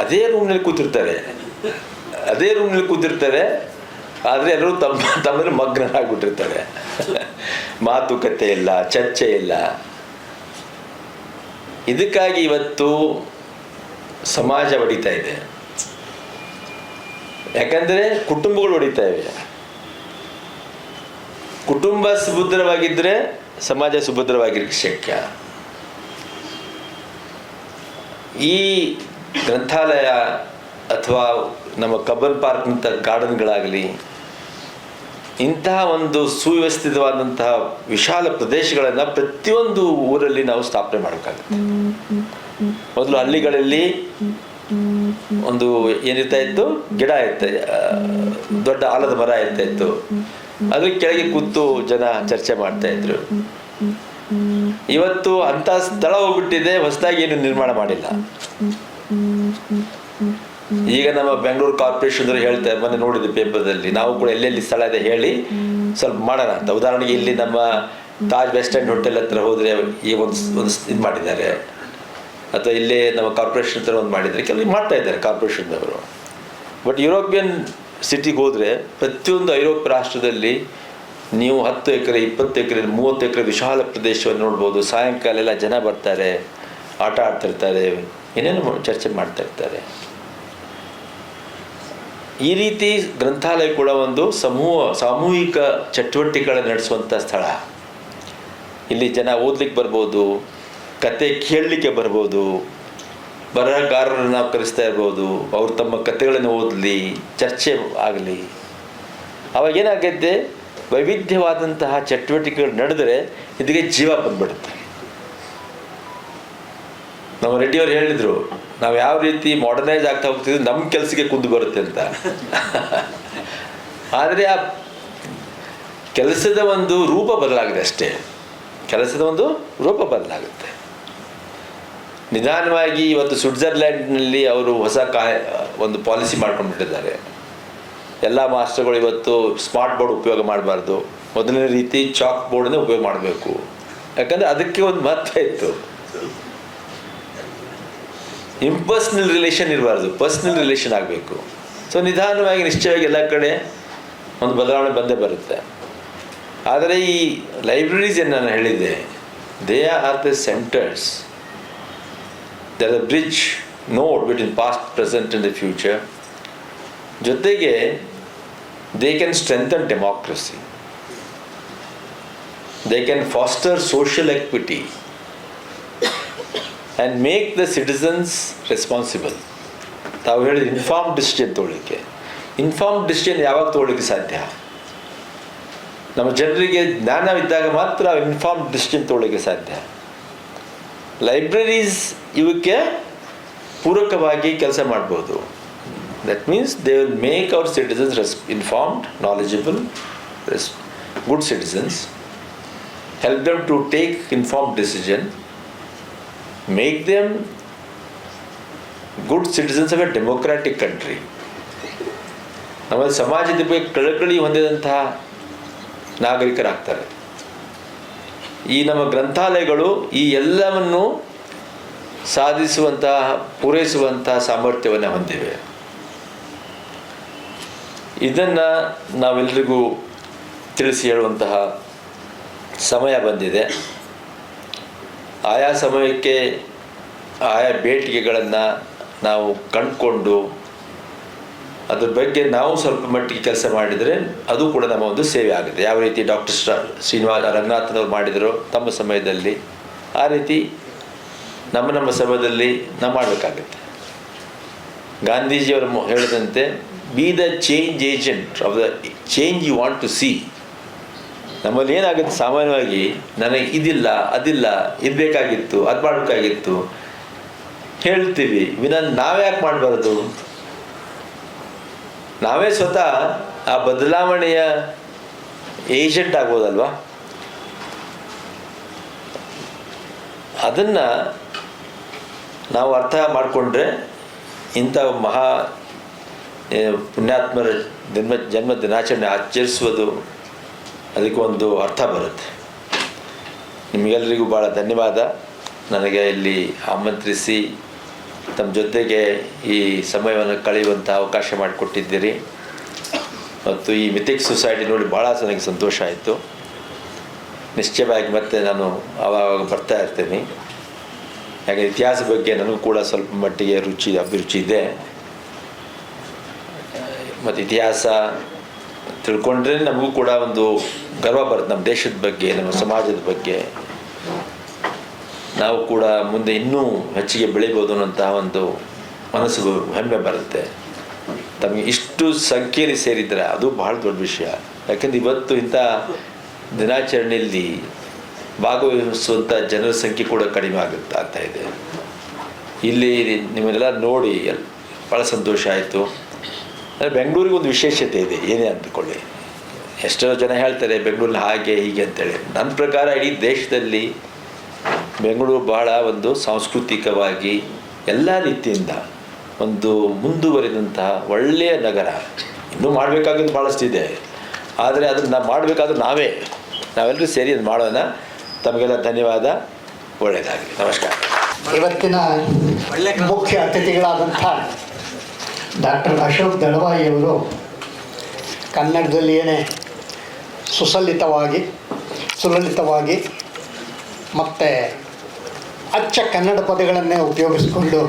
ಅದೇ ರೂಮ್ನಲ್ಲಿ ಕೂತಿರ್ತಾರೆ. ಆದರೆ ಎಲ್ಲರೂ ತಮ್ಮಲ್ಲಿ ಮಗ್ನರಾಗ್ಬಿಟ್ಟಿರ್ತಾರೆ. ಮಾತುಕತೆ ಇಲ್ಲ, ಚರ್ಚೆ ಇಲ್ಲ. ಇದಕ್ಕಾಗಿ ಇವತ್ತು ಸಮಾಜ ಹೊಡಿತಾ ಇದೆ. ಯಾಕಂದರೆ ಕುಟುಂಬಗಳು ಹೊಡಿತಾ ಇವೆ. ಕುಟುಂಬ ಸುಭದ್ರವಾಗಿದ್ದರೆ ಸಮಾಜ ಸುಭದ್ರವಾಗಿರಕ್ಕೆ ಶಕ್ಯ. ಈ ಗ್ರಂಥಾಲಯ ಅಥವಾ ನಮ್ಮ ಕಬ್ಬನ್ ಪಾರ್ಕ್ನಂಥ ಗಾರ್ಡನ್ಗಳಾಗಲಿ, ಇಂತಹ ಒಂದು ಸುವ್ಯವಸ್ಥಿತವಾದಂತಹ ವಿಶಾಲ ಪ್ರದೇಶಗಳನ್ನು ಪ್ರತಿಯೊಂದು ಊರಲ್ಲಿ ನಾವು ಸ್ಥಾಪನೆ ಮಾಡಬೇಕಾಗುತ್ತೆ. ಮೊದಲು ಹಳ್ಳಿಗಳಲ್ಲಿ ಒಂದು ಏನಿರ್ತಾ ಇತ್ತು, ಗಿಡ ಇರ್ತಾ, ದೊಡ್ಡ ಆಲದ ಮರ ಇರ್ತಾ ಇತ್ತು. ಅದ್ರ ಕೆಳಗೆ ಕೂತು ಜನ ಚರ್ಚೆ ಮಾಡ್ತಾ ಇದ್ರು. ಇವತ್ತು ಅಂಥ ಸ್ಥಳ ಹೋಗ್ಬಿಟ್ಟಿದೆ, ಹೊಸದಾಗಿ ಏನು ನಿರ್ಮಾಣ ಮಾಡಿಲ್ಲ. ಈಗ ನಮ್ಮ ಬೆಂಗಳೂರು ಕಾರ್ಪೊರೇಷನ್ ಹೇಳ್ತಾರೆ, ಮೊನ್ನೆ ನೋಡಿದ್ವಿ ಪೇಪರ್ದಲ್ಲಿ, ನಾವು ಕೂಡ ಎಲ್ಲೆಲ್ಲಿ ಸ್ಥಳ ಇದೆ ಹೇಳಿ ಸ್ವಲ್ಪ ಮಾಡೋಣ ಅಂತ. ಉದಾಹರಣೆಗೆ ಇಲ್ಲಿ ನಮ್ಮ ತಾಜ್ ವೆಸ್ಟ್ ಎಂಡ್ ಹೋಟೆಲ್ ಹತ್ರ ಹೋದರೆ ಈ ಒಂದು ಇದು ಮಾಡಿದ್ದಾರೆ, ಅಥವಾ ಇಲ್ಲೇ ನಮ್ಮ ಕಾರ್ಪೊರೇಷನ್ ಹತ್ರ ಒಂದು ಮಾಡಿದ್ದಾರೆ. ಕೆಲವು ಮಾಡ್ತಾ ಇದ್ದಾರೆ ಕಾರ್ಪೊರೇಷನ್ದವರು. ಬಟ್ ಯುರೋಪಿಯನ್ ಸಿಟಿಗೆ ಹೋದರೆ, ಪ್ರತಿಯೊಂದು ಐರೋಪ್ಯ ರಾಷ್ಟ್ರದಲ್ಲಿ ನೀವು 10 ಎಕರೆ, 20 ಎಕರೆ, 30 ಎಕರೆ ವಿಶಾಲ ಪ್ರದೇಶವನ್ನು ನೋಡ್ಬೋದು. ಸಾಯಂಕಾಲ ಎಲ್ಲ ಜನ ಬರ್ತಾರೆ, ಆಟ ಆಡ್ತಿರ್ತಾರೆ, ಏನೇನು ಚರ್ಚೆ ಮಾಡ್ತಾ ಇರ್ತಾರೆ. ಈ ರೀತಿ ಗ್ರಂಥಾಲಯ ಕೂಡ ಒಂದು ಸಾಮೂಹಿಕ ಚಟುವಟಿಕೆಗಳನ್ನು ನಡೆಸುವಂಥ ಸ್ಥಳ. ಇಲ್ಲಿ ಜನ ಓದ್ಲಿಕ್ಕೆ ಬರ್ಬೋದು, ಕತೆ ಕೇಳಲಿಕ್ಕೆ ಬರ್ಬೋದು, ಬರಹಗಾರರನ್ನು ನಾವು ಕರೆಸ್ತಾ ಇರ್ಬೋದು, ಅವರು ತಮ್ಮ ಕಥೆಗಳನ್ನು ಓದಲಿ, ಚರ್ಚೆ ಆಗಲಿ. ಅವಾಗೇನಾಗೈತೆ, ವೈವಿಧ್ಯವಾದಂತಹ ಚಟುವಟಿಕೆಗಳು ನಡೆದರೆ ಇದಕ್ಕೆ ಜೀವ ಬಂದ್ಬಿಡುತ್ತೆ. ನಮ್ಮ ರೆಡ್ಡಿಯವ್ರು ಹೇಳಿದರು, ನಾವು ಯಾವ ರೀತಿ ಮಾಡರ್ನೈಸ್ ಆಗ್ತಾ ಹೋಗ್ತಿದ್ವಿ ನಮ್ಮ ಕೆಲಸಕ್ಕೆ ಕುಂದು ಬರುತ್ತೆ ಅಂತ. ಆದರೆ ಆ ಕೆಲಸದ ಒಂದು ರೂಪ ಬದಲಾಗಿದೆ ಅಷ್ಟೇ, ಕೆಲಸದ ಒಂದು ರೂಪ ಬದಲಾಗುತ್ತೆ. ನಿಧಾನವಾಗಿ ಇವತ್ತು ಸ್ವಿಟ್ಜರ್ಲ್ಯಾಂಡ್ನಲ್ಲಿ ಅವರು ಹೊಸ ಒಂದು ಪಾಲಿಸಿ ಮಾಡ್ಕೊಂಡ್ಬಿಟ್ಟಿದ್ದಾರೆ. ಎಲ್ಲ ಮಾಸ್ಟರ್ಗಳು ಇವತ್ತು ಸ್ಮಾರ್ಟ್ ಬೋರ್ಡ್ ಉಪಯೋಗ ಮಾಡಬಾರ್ದು, ಮೊದಲನೇ ರೀತಿ ಚಾಕ್ ಬೋರ್ಡನ್ನೇ ಉಪಯೋಗ ಮಾಡಬೇಕು. ಯಾಕಂದರೆ ಅದಕ್ಕೆ ಒಂದು ಮಹತ್ವ ಇತ್ತು. ಇಂಪರ್ಸ್ನಲ್ ರಿಲೇಷನ್ ಇರಬಾರ್ದು, ಪರ್ಸ್ನಲ್ ರಿಲೇಷನ್ ಆಗಬೇಕು. ಸೊ ನಿಧಾನವಾಗಿ ನಿಶ್ಚಯವಾಗಿ ಎಲ್ಲ ಕಡೆ ಒಂದು ಬದಲಾವಣೆ ಬಂದೇ ಬರುತ್ತೆ. ಆದರೆ ಈ ಲೈಬ್ರರೀಸ್ ಏನು ನಾನು ಹೇಳಿದ್ದೆ, they are the centres, they are the bridge node between past, present and the future. ಜೊತೆಗೆ they can strengthen democracy, they can foster social equity and make the citizens responsible. ತಾವು ಹೇಳಿದ ಇನ್ಫಾರ್ಮ್ ಡಿಸಿಷನ್ ತೊಗೊಳ್ಳಿಕ್ಕೆ, inform decision ಯಾವಾಗ ತೊಗೊಳ್ಳಿಕ್ಕೆ ಸಾಧ್ಯ? ನಮ್ಮ ಜನರಿಗೆ ಜ್ಞಾನವಿದ್ದಾಗ ಮಾತ್ರ ಇನ್ಫಾರ್ಮ್ ಡಿಸಿಷನ್ ತೊಗೊಳ್ಳಿಕ್ಕೆ ಸಾಧ್ಯ. ಲೈಬ್ರರೀಸ್ ಇವಕ್ಕೆ ಪೂರಕವಾಗಿ ಕೆಲಸ ಮಾಡ್ಬೋದು. That means they will make our citizens informed, knowledgeable, good citizens, help them to take informed decision, make them good citizens of a democratic country. ನಮ್ಮ ಸಮಾಜದ ಬಗ್ಗೆ ಕಳಕಳಿ ಹೊಂದಿದಂತಹ ನಾಗರಿಕರಾಗ್ತಾರೆ. ಈ ನಮ್ಮ ಗ್ರಂಥಾಲಯಗಳು ಈ ಎಲ್ಲವನ್ನು ಸಾಧಿಸುವಂತಹ, ಪೂರೈಸುವಂತಹ ಸಾಮರ್ಥ್ಯವನ್ನು ಹೊಂದಿವೆ. ಇದನ್ನು ನಾವೆಲ್ಲರಿಗೂ ತಿಳಿಸಿ ಹೇಳುವಂತಹ ಸಮಯ ಬಂದಿದೆ. ಆಯಾ ಸಮಯಕ್ಕೆ ಆಯಾ ಬೇಡಿಕೆಗಳನ್ನು ನಾವು ಕಂಡುಕೊಂಡು ಅದ್ರ ಬಗ್ಗೆ ನಾವು ಸ್ವಲ್ಪ ಮಟ್ಟಿಗೆ ಕೆಲಸ ಮಾಡಿದರೆ ಅದು ಕೂಡ ನಮ್ಮ ಒಂದು ಸೇವೆ ಆಗುತ್ತೆ. ಯಾವ ರೀತಿ ಡಾಕ್ಟರ್ ಶ್ರೀನಿವಾಸ ರಂಗನಾಥನವರು ಮಾಡಿದರೋ ತಮ್ಮ ಸಮಯದಲ್ಲಿ, ಆ ರೀತಿ ನಮ್ಮ ಸಮಯದಲ್ಲಿ ನಾವು ಮಾಡಬೇಕಾಗುತ್ತೆ. ಗಾಂಧೀಜಿಯವರು ಹೇಳಿದಂತೆ, be the change agent of the change you want to see. ನಮ್ಮಲ್ಲಿ ಏನಾಗುತ್ತೆ, ಸಾಮಾನ್ಯವಾಗಿ ನನಗೆ ಇದಿಲ್ಲ, ಅದಿಲ್ಲ, ಇದು ಬೇಕಾಗಿತ್ತು, ಅದು ಮಾಡಬೇಕಾಗಿತ್ತು ಹೇಳ್ತೀವಿ. ನಾವೇ ಯಾಕೆ ಮಾಡಬಾರ್ದು? ನಾವೇ ಸ್ವತಃ ಆ ಬದಲಾವಣೆಯ ಏಜೆಂಟ್ ಆಗ್ಬೋದಲ್ವಾ? ಅದನ್ನು ನಾವು ಅರ್ಥ ಮಾಡಿಕೊಂಡ್ರೆ ಇಂಥ ಮಹಾ ಪುಣ್ಯಾತ್ಮರ ಜನ್ಮ ದಿನಾಚರಣೆ ಆಚರಿಸುವುದು ಅದಕ್ಕೆ ಒಂದು ಅರ್ಥ ಬರುತ್ತೆ. ನಿಮಗೆಲ್ಲರಿಗೂ ಭಾಳ ಧನ್ಯವಾದ. ನನಗೆ ಇಲ್ಲಿ ಆಮಂತ್ರಿಸಿ ತಮ್ಮ ಜೊತೆಗೆ ಈ ಸಮಯವನ್ನು ಕಳೆಯುವಂಥ ಅವಕಾಶ ಮಾಡಿಕೊಟ್ಟಿದ್ದೀರಿ. ಮತ್ತು ಈ ಮಿಥಿಕ್ಸ್ ಸೊಸೈಟಿ ನೋಡಿ ಭಾಳ ನನಗೆ ಸಂತೋಷ ಆಯಿತು. ನಿಶ್ಚಯವಾಗಿ ಮತ್ತೆ ನಾನು ಆವಾಗ ಬರ್ತಾ ಇರ್ತೀನಿ. ಯಾಕೆ ಇತಿಹಾಸ ಬಗ್ಗೆ ನನಗೂ ಕೂಡ ಸ್ವಲ್ಪ ಮಟ್ಟಿಗೆ ಅಭಿರುಚಿ ಇದೆ. ಮತ್ತು ಇತಿಹಾಸ ತಿಳ್ಕೊಂಡ್ರೆ ನಮಗೂ ಕೂಡ ಒಂದು ಗರ್ವ ಬರುತ್ತೆ, ನಮ್ಮ ದೇಶದ ಬಗ್ಗೆ, ನಮ್ಮ ಸಮಾಜದ ಬಗ್ಗೆ. ನಾವು ಕೂಡ ಮುಂದೆ ಇನ್ನೂ ಹೆಚ್ಚಿಗೆ ಬೆಳಿಬೋದು ಅನ್ನೋಂತಹ ಒಂದು ಮನಸ್ಸಿಗೂ ಹೆಮ್ಮೆ ಬರುತ್ತೆ. ತಮಗೆ ಇಷ್ಟು ಸಂಖ್ಯೆಯಲ್ಲಿ ಸೇರಿದರೆ ಅದು ಭಾಳ ದೊಡ್ಡ ವಿಷಯ. ಯಾಕೆಂದ್ರೆ ಇವತ್ತು ಇಂಥ ದಿನಾಚರಣೆಯಲ್ಲಿ ಭಾಗವಹಿಸುವಂಥ ಜನರ ಸಂಖ್ಯೆ ಕೂಡ ಕಡಿಮೆ ಆಗ್ತಾ ಇದೆ. ಇಲ್ಲಿ ನಿಮ್ಮನ್ನೆಲ್ಲ ನೋಡಿ ಭಾಳ ಸಂತೋಷ ಆಯಿತು. ಬೆಂಗಳೂರಿಗೆ ಒಂದು ವಿಶೇಷತೆ ಇದೆ, ಏನೇ ಅಂದ್ಕೊಳ್ಳಿ. ಎಷ್ಟೋ ಜನ ಹೇಳ್ತಾರೆ ಬೆಂಗಳೂರಲ್ಲಿ ಹಾಗೆ ಹೀಗೆ ಅಂತೇಳಿ. ನನ್ನ ಪ್ರಕಾರ ಇಡೀ ದೇಶದಲ್ಲಿ ಬೆಂಗಳೂರು ಬಹಳ ಒಂದು ಸಾಂಸ್ಕೃತಿಕವಾಗಿ ಎಲ್ಲ ರೀತಿಯಿಂದ ಒಂದು ಮುಂದುವರಿದಂತಹ ಒಳ್ಳೆಯ ನಗರ. ಇನ್ನೂ ಮಾಡಬೇಕಾಗಿದ್ದು ಭಾಳಷ್ಟಿದೆ, ಆದರೆ ಅದನ್ನು ನಾವು ಮಾಡಬೇಕಾದ್ರೂ ನಾವೆಲ್ಲರೂ ಸೇರಿ ಅದು ಮಾಡೋಣ. ತಮಗೆಲ್ಲ ಧನ್ಯವಾದ, ಒಳ್ಳೆಯದಾಗಲಿ, ನಮಸ್ಕಾರ. ಇವತ್ತಿನ ಮುಖ್ಯ ಅತಿಥಿಗಳಾದಂಥ ಡಾಕ್ಟರ್ ಅಶೋಕ್ ದಳವಾಯಿಯವರು ಕನ್ನಡದಲ್ಲಿಯೇ ಸುಲಲಿತವಾಗಿ ಮತ್ತು ಅಚ್ಚ ಕನ್ನಡ ಪದಗಳನ್ನೇ ಉಪಯೋಗಿಸ್ಕೊಂಡು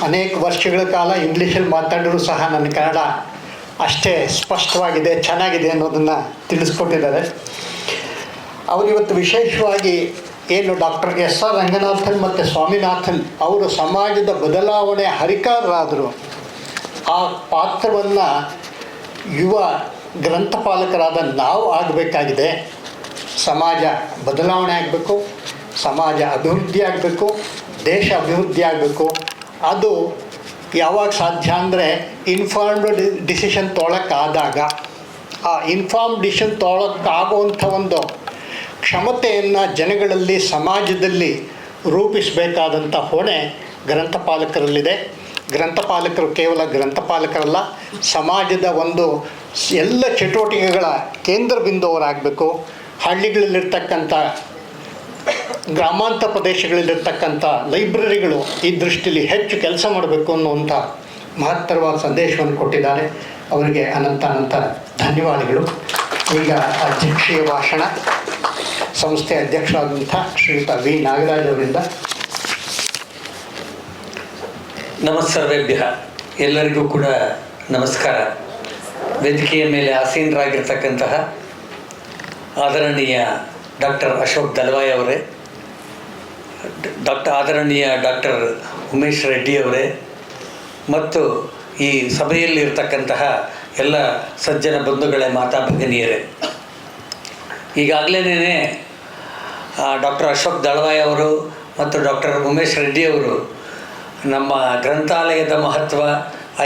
ಅನೇಕ ವರ್ಷಗಳ ಕಾಲ ಇಂಗ್ಲೀಷಲ್ಲಿ ಮಾತಾಡಿದ್ರು ಸಹ ನನ್ನ ಕನ್ನಡ ಅಷ್ಟೇ ಸ್ಪಷ್ಟವಾಗಿದೆ, ಚೆನ್ನಾಗಿದೆ ಅನ್ನೋದನ್ನು ತಿಳಿಸ್ಕೊಟ್ಟಿದ್ದಾರೆ. ಅವರಿವತ್ತು ವಿಶೇಷವಾಗಿ ಏನು ಡಾಕ್ಟರ್ ಎಸ್.ಆರ್. ರಂಗನಾಥನ್ ಮತ್ತು ಸ್ವಾಮಿನಾಥನ್ ಅವರು ಸಮಾಜದ ಬದಲಾವಣೆ ಹರಿಕಾರರಾದರು. ಆ ಪಾತ್ರವನ್ನು ಯುವ ಗ್ರಂಥಪಾಲಕರಾದ ನಾವು ಆಗಬೇಕಾಗಿದೆ. ಸಮಾಜ ಬದಲಾವಣೆ ಆಗಬೇಕು, ಸಮಾಜ ಅಭಿವೃದ್ಧಿ ಆಗಬೇಕು, ದೇಶ ಅಭಿವೃದ್ಧಿ ಆಗಬೇಕು. ಅದು ಯಾವಾಗ ಸಾಧ್ಯ ಅಂದರೆ ಇನ್ಫಾರ್ಮ್ಡ್ ಡಿಸಿಷನ್ ತೊಗೊಳಕ್ಕಾದಾಗ. ಆ ಇನ್ಫಾರ್ಮ್ ಡಿಸಿಷನ್ ತೊಗೊಳಕ್ಕಾಗುವಂಥ ಒಂದು ಕ್ಷಮತೆಯನ್ನು ಜನಗಳಲ್ಲಿ, ಸಮಾಜದಲ್ಲಿ ರೂಪಿಸಬೇಕಾದಂಥ ಹೊಣೆ ಗ್ರಂಥಪಾಲಕರಲ್ಲಿದೆ. ಗ್ರಂಥಪಾಲಕರು ಕೇವಲ ಗ್ರಂಥಪಾಲಕರಲ್ಲ, ಸಮಾಜದ ಒಂದು ಎಲ್ಲ ಚಟುವಟಿಕೆಗಳ ಕೇಂದ್ರ ಬಿಂದುವರಾಗಬೇಕು. ಹಳ್ಳಿಗಳಲ್ಲಿರ್ತಕ್ಕಂಥ, ಗ್ರಾಮಾಂತರ ಪ್ರದೇಶಗಳಲ್ಲಿರ್ತಕ್ಕಂಥ ಲೈಬ್ರರಿಗಳು ಈ ದೃಷ್ಟಿಯಲ್ಲಿ ಹೆಚ್ಚು ಕೆಲಸ ಮಾಡಬೇಕು ಅನ್ನುವಂಥ ಮಹತ್ತರವಾದ ಸಂದೇಶವನ್ನು ಕೊಟ್ಟಿದ್ದಾರೆ. ಅವರಿಗೆ ಅನಂತ ಧನ್ಯವಾದಗಳು. ಈಗ ಅಧ್ಯಕ್ಷೀಯ ಭಾಷಣ ಸಂಸ್ಥೆ ಅಧ್ಯಕ್ಷರಾದಂಥ ಶ್ರೀಯುತ ವಿ. ನಾಗರಾಜ್ ಅವರಿಂದ. ನಮಸ್ಸರ್ವೇಭ್ಯ, ಎಲ್ಲರಿಗೂ ಕೂಡ ನಮಸ್ಕಾರ. ವೇದಿಕೆಯ ಮೇಲೆ ಆಸೀನರಾಗಿರ್ತಕ್ಕಂತಹ ಆದರಣೀಯ ಡಾಕ್ಟರ್ ಅಶೋಕ್ ದಲ್ವಾಯ್ ಅವರೇ, ಆದರಣೀಯ ಡಾಕ್ಟರ್ ಉಮೇಶ್ ರೆಡ್ಡಿ ಅವರೇ, ಮತ್ತು ಈ ಸಭೆಯಲ್ಲಿರ್ತಕ್ಕಂತಹ ಎಲ್ಲ ಸಜ್ಜನ ಬಂಧುಗಳೇ, ಮಾತಾ ಭಗಿನಿಯರೇ, ಈಗಾಗಲೇ ಡಾಕ್ಟರ್ ಅಶೋಕ್ ದಲ್ವಾಯ್ ಅವರು ಮತ್ತು ಡಾಕ್ಟರ್ ಉಮೇಶ್ ರೆಡ್ಡಿ ಅವರು ನಮ್ಮ ಗ್ರಂಥಾಲಯದ ಮಹತ್ವ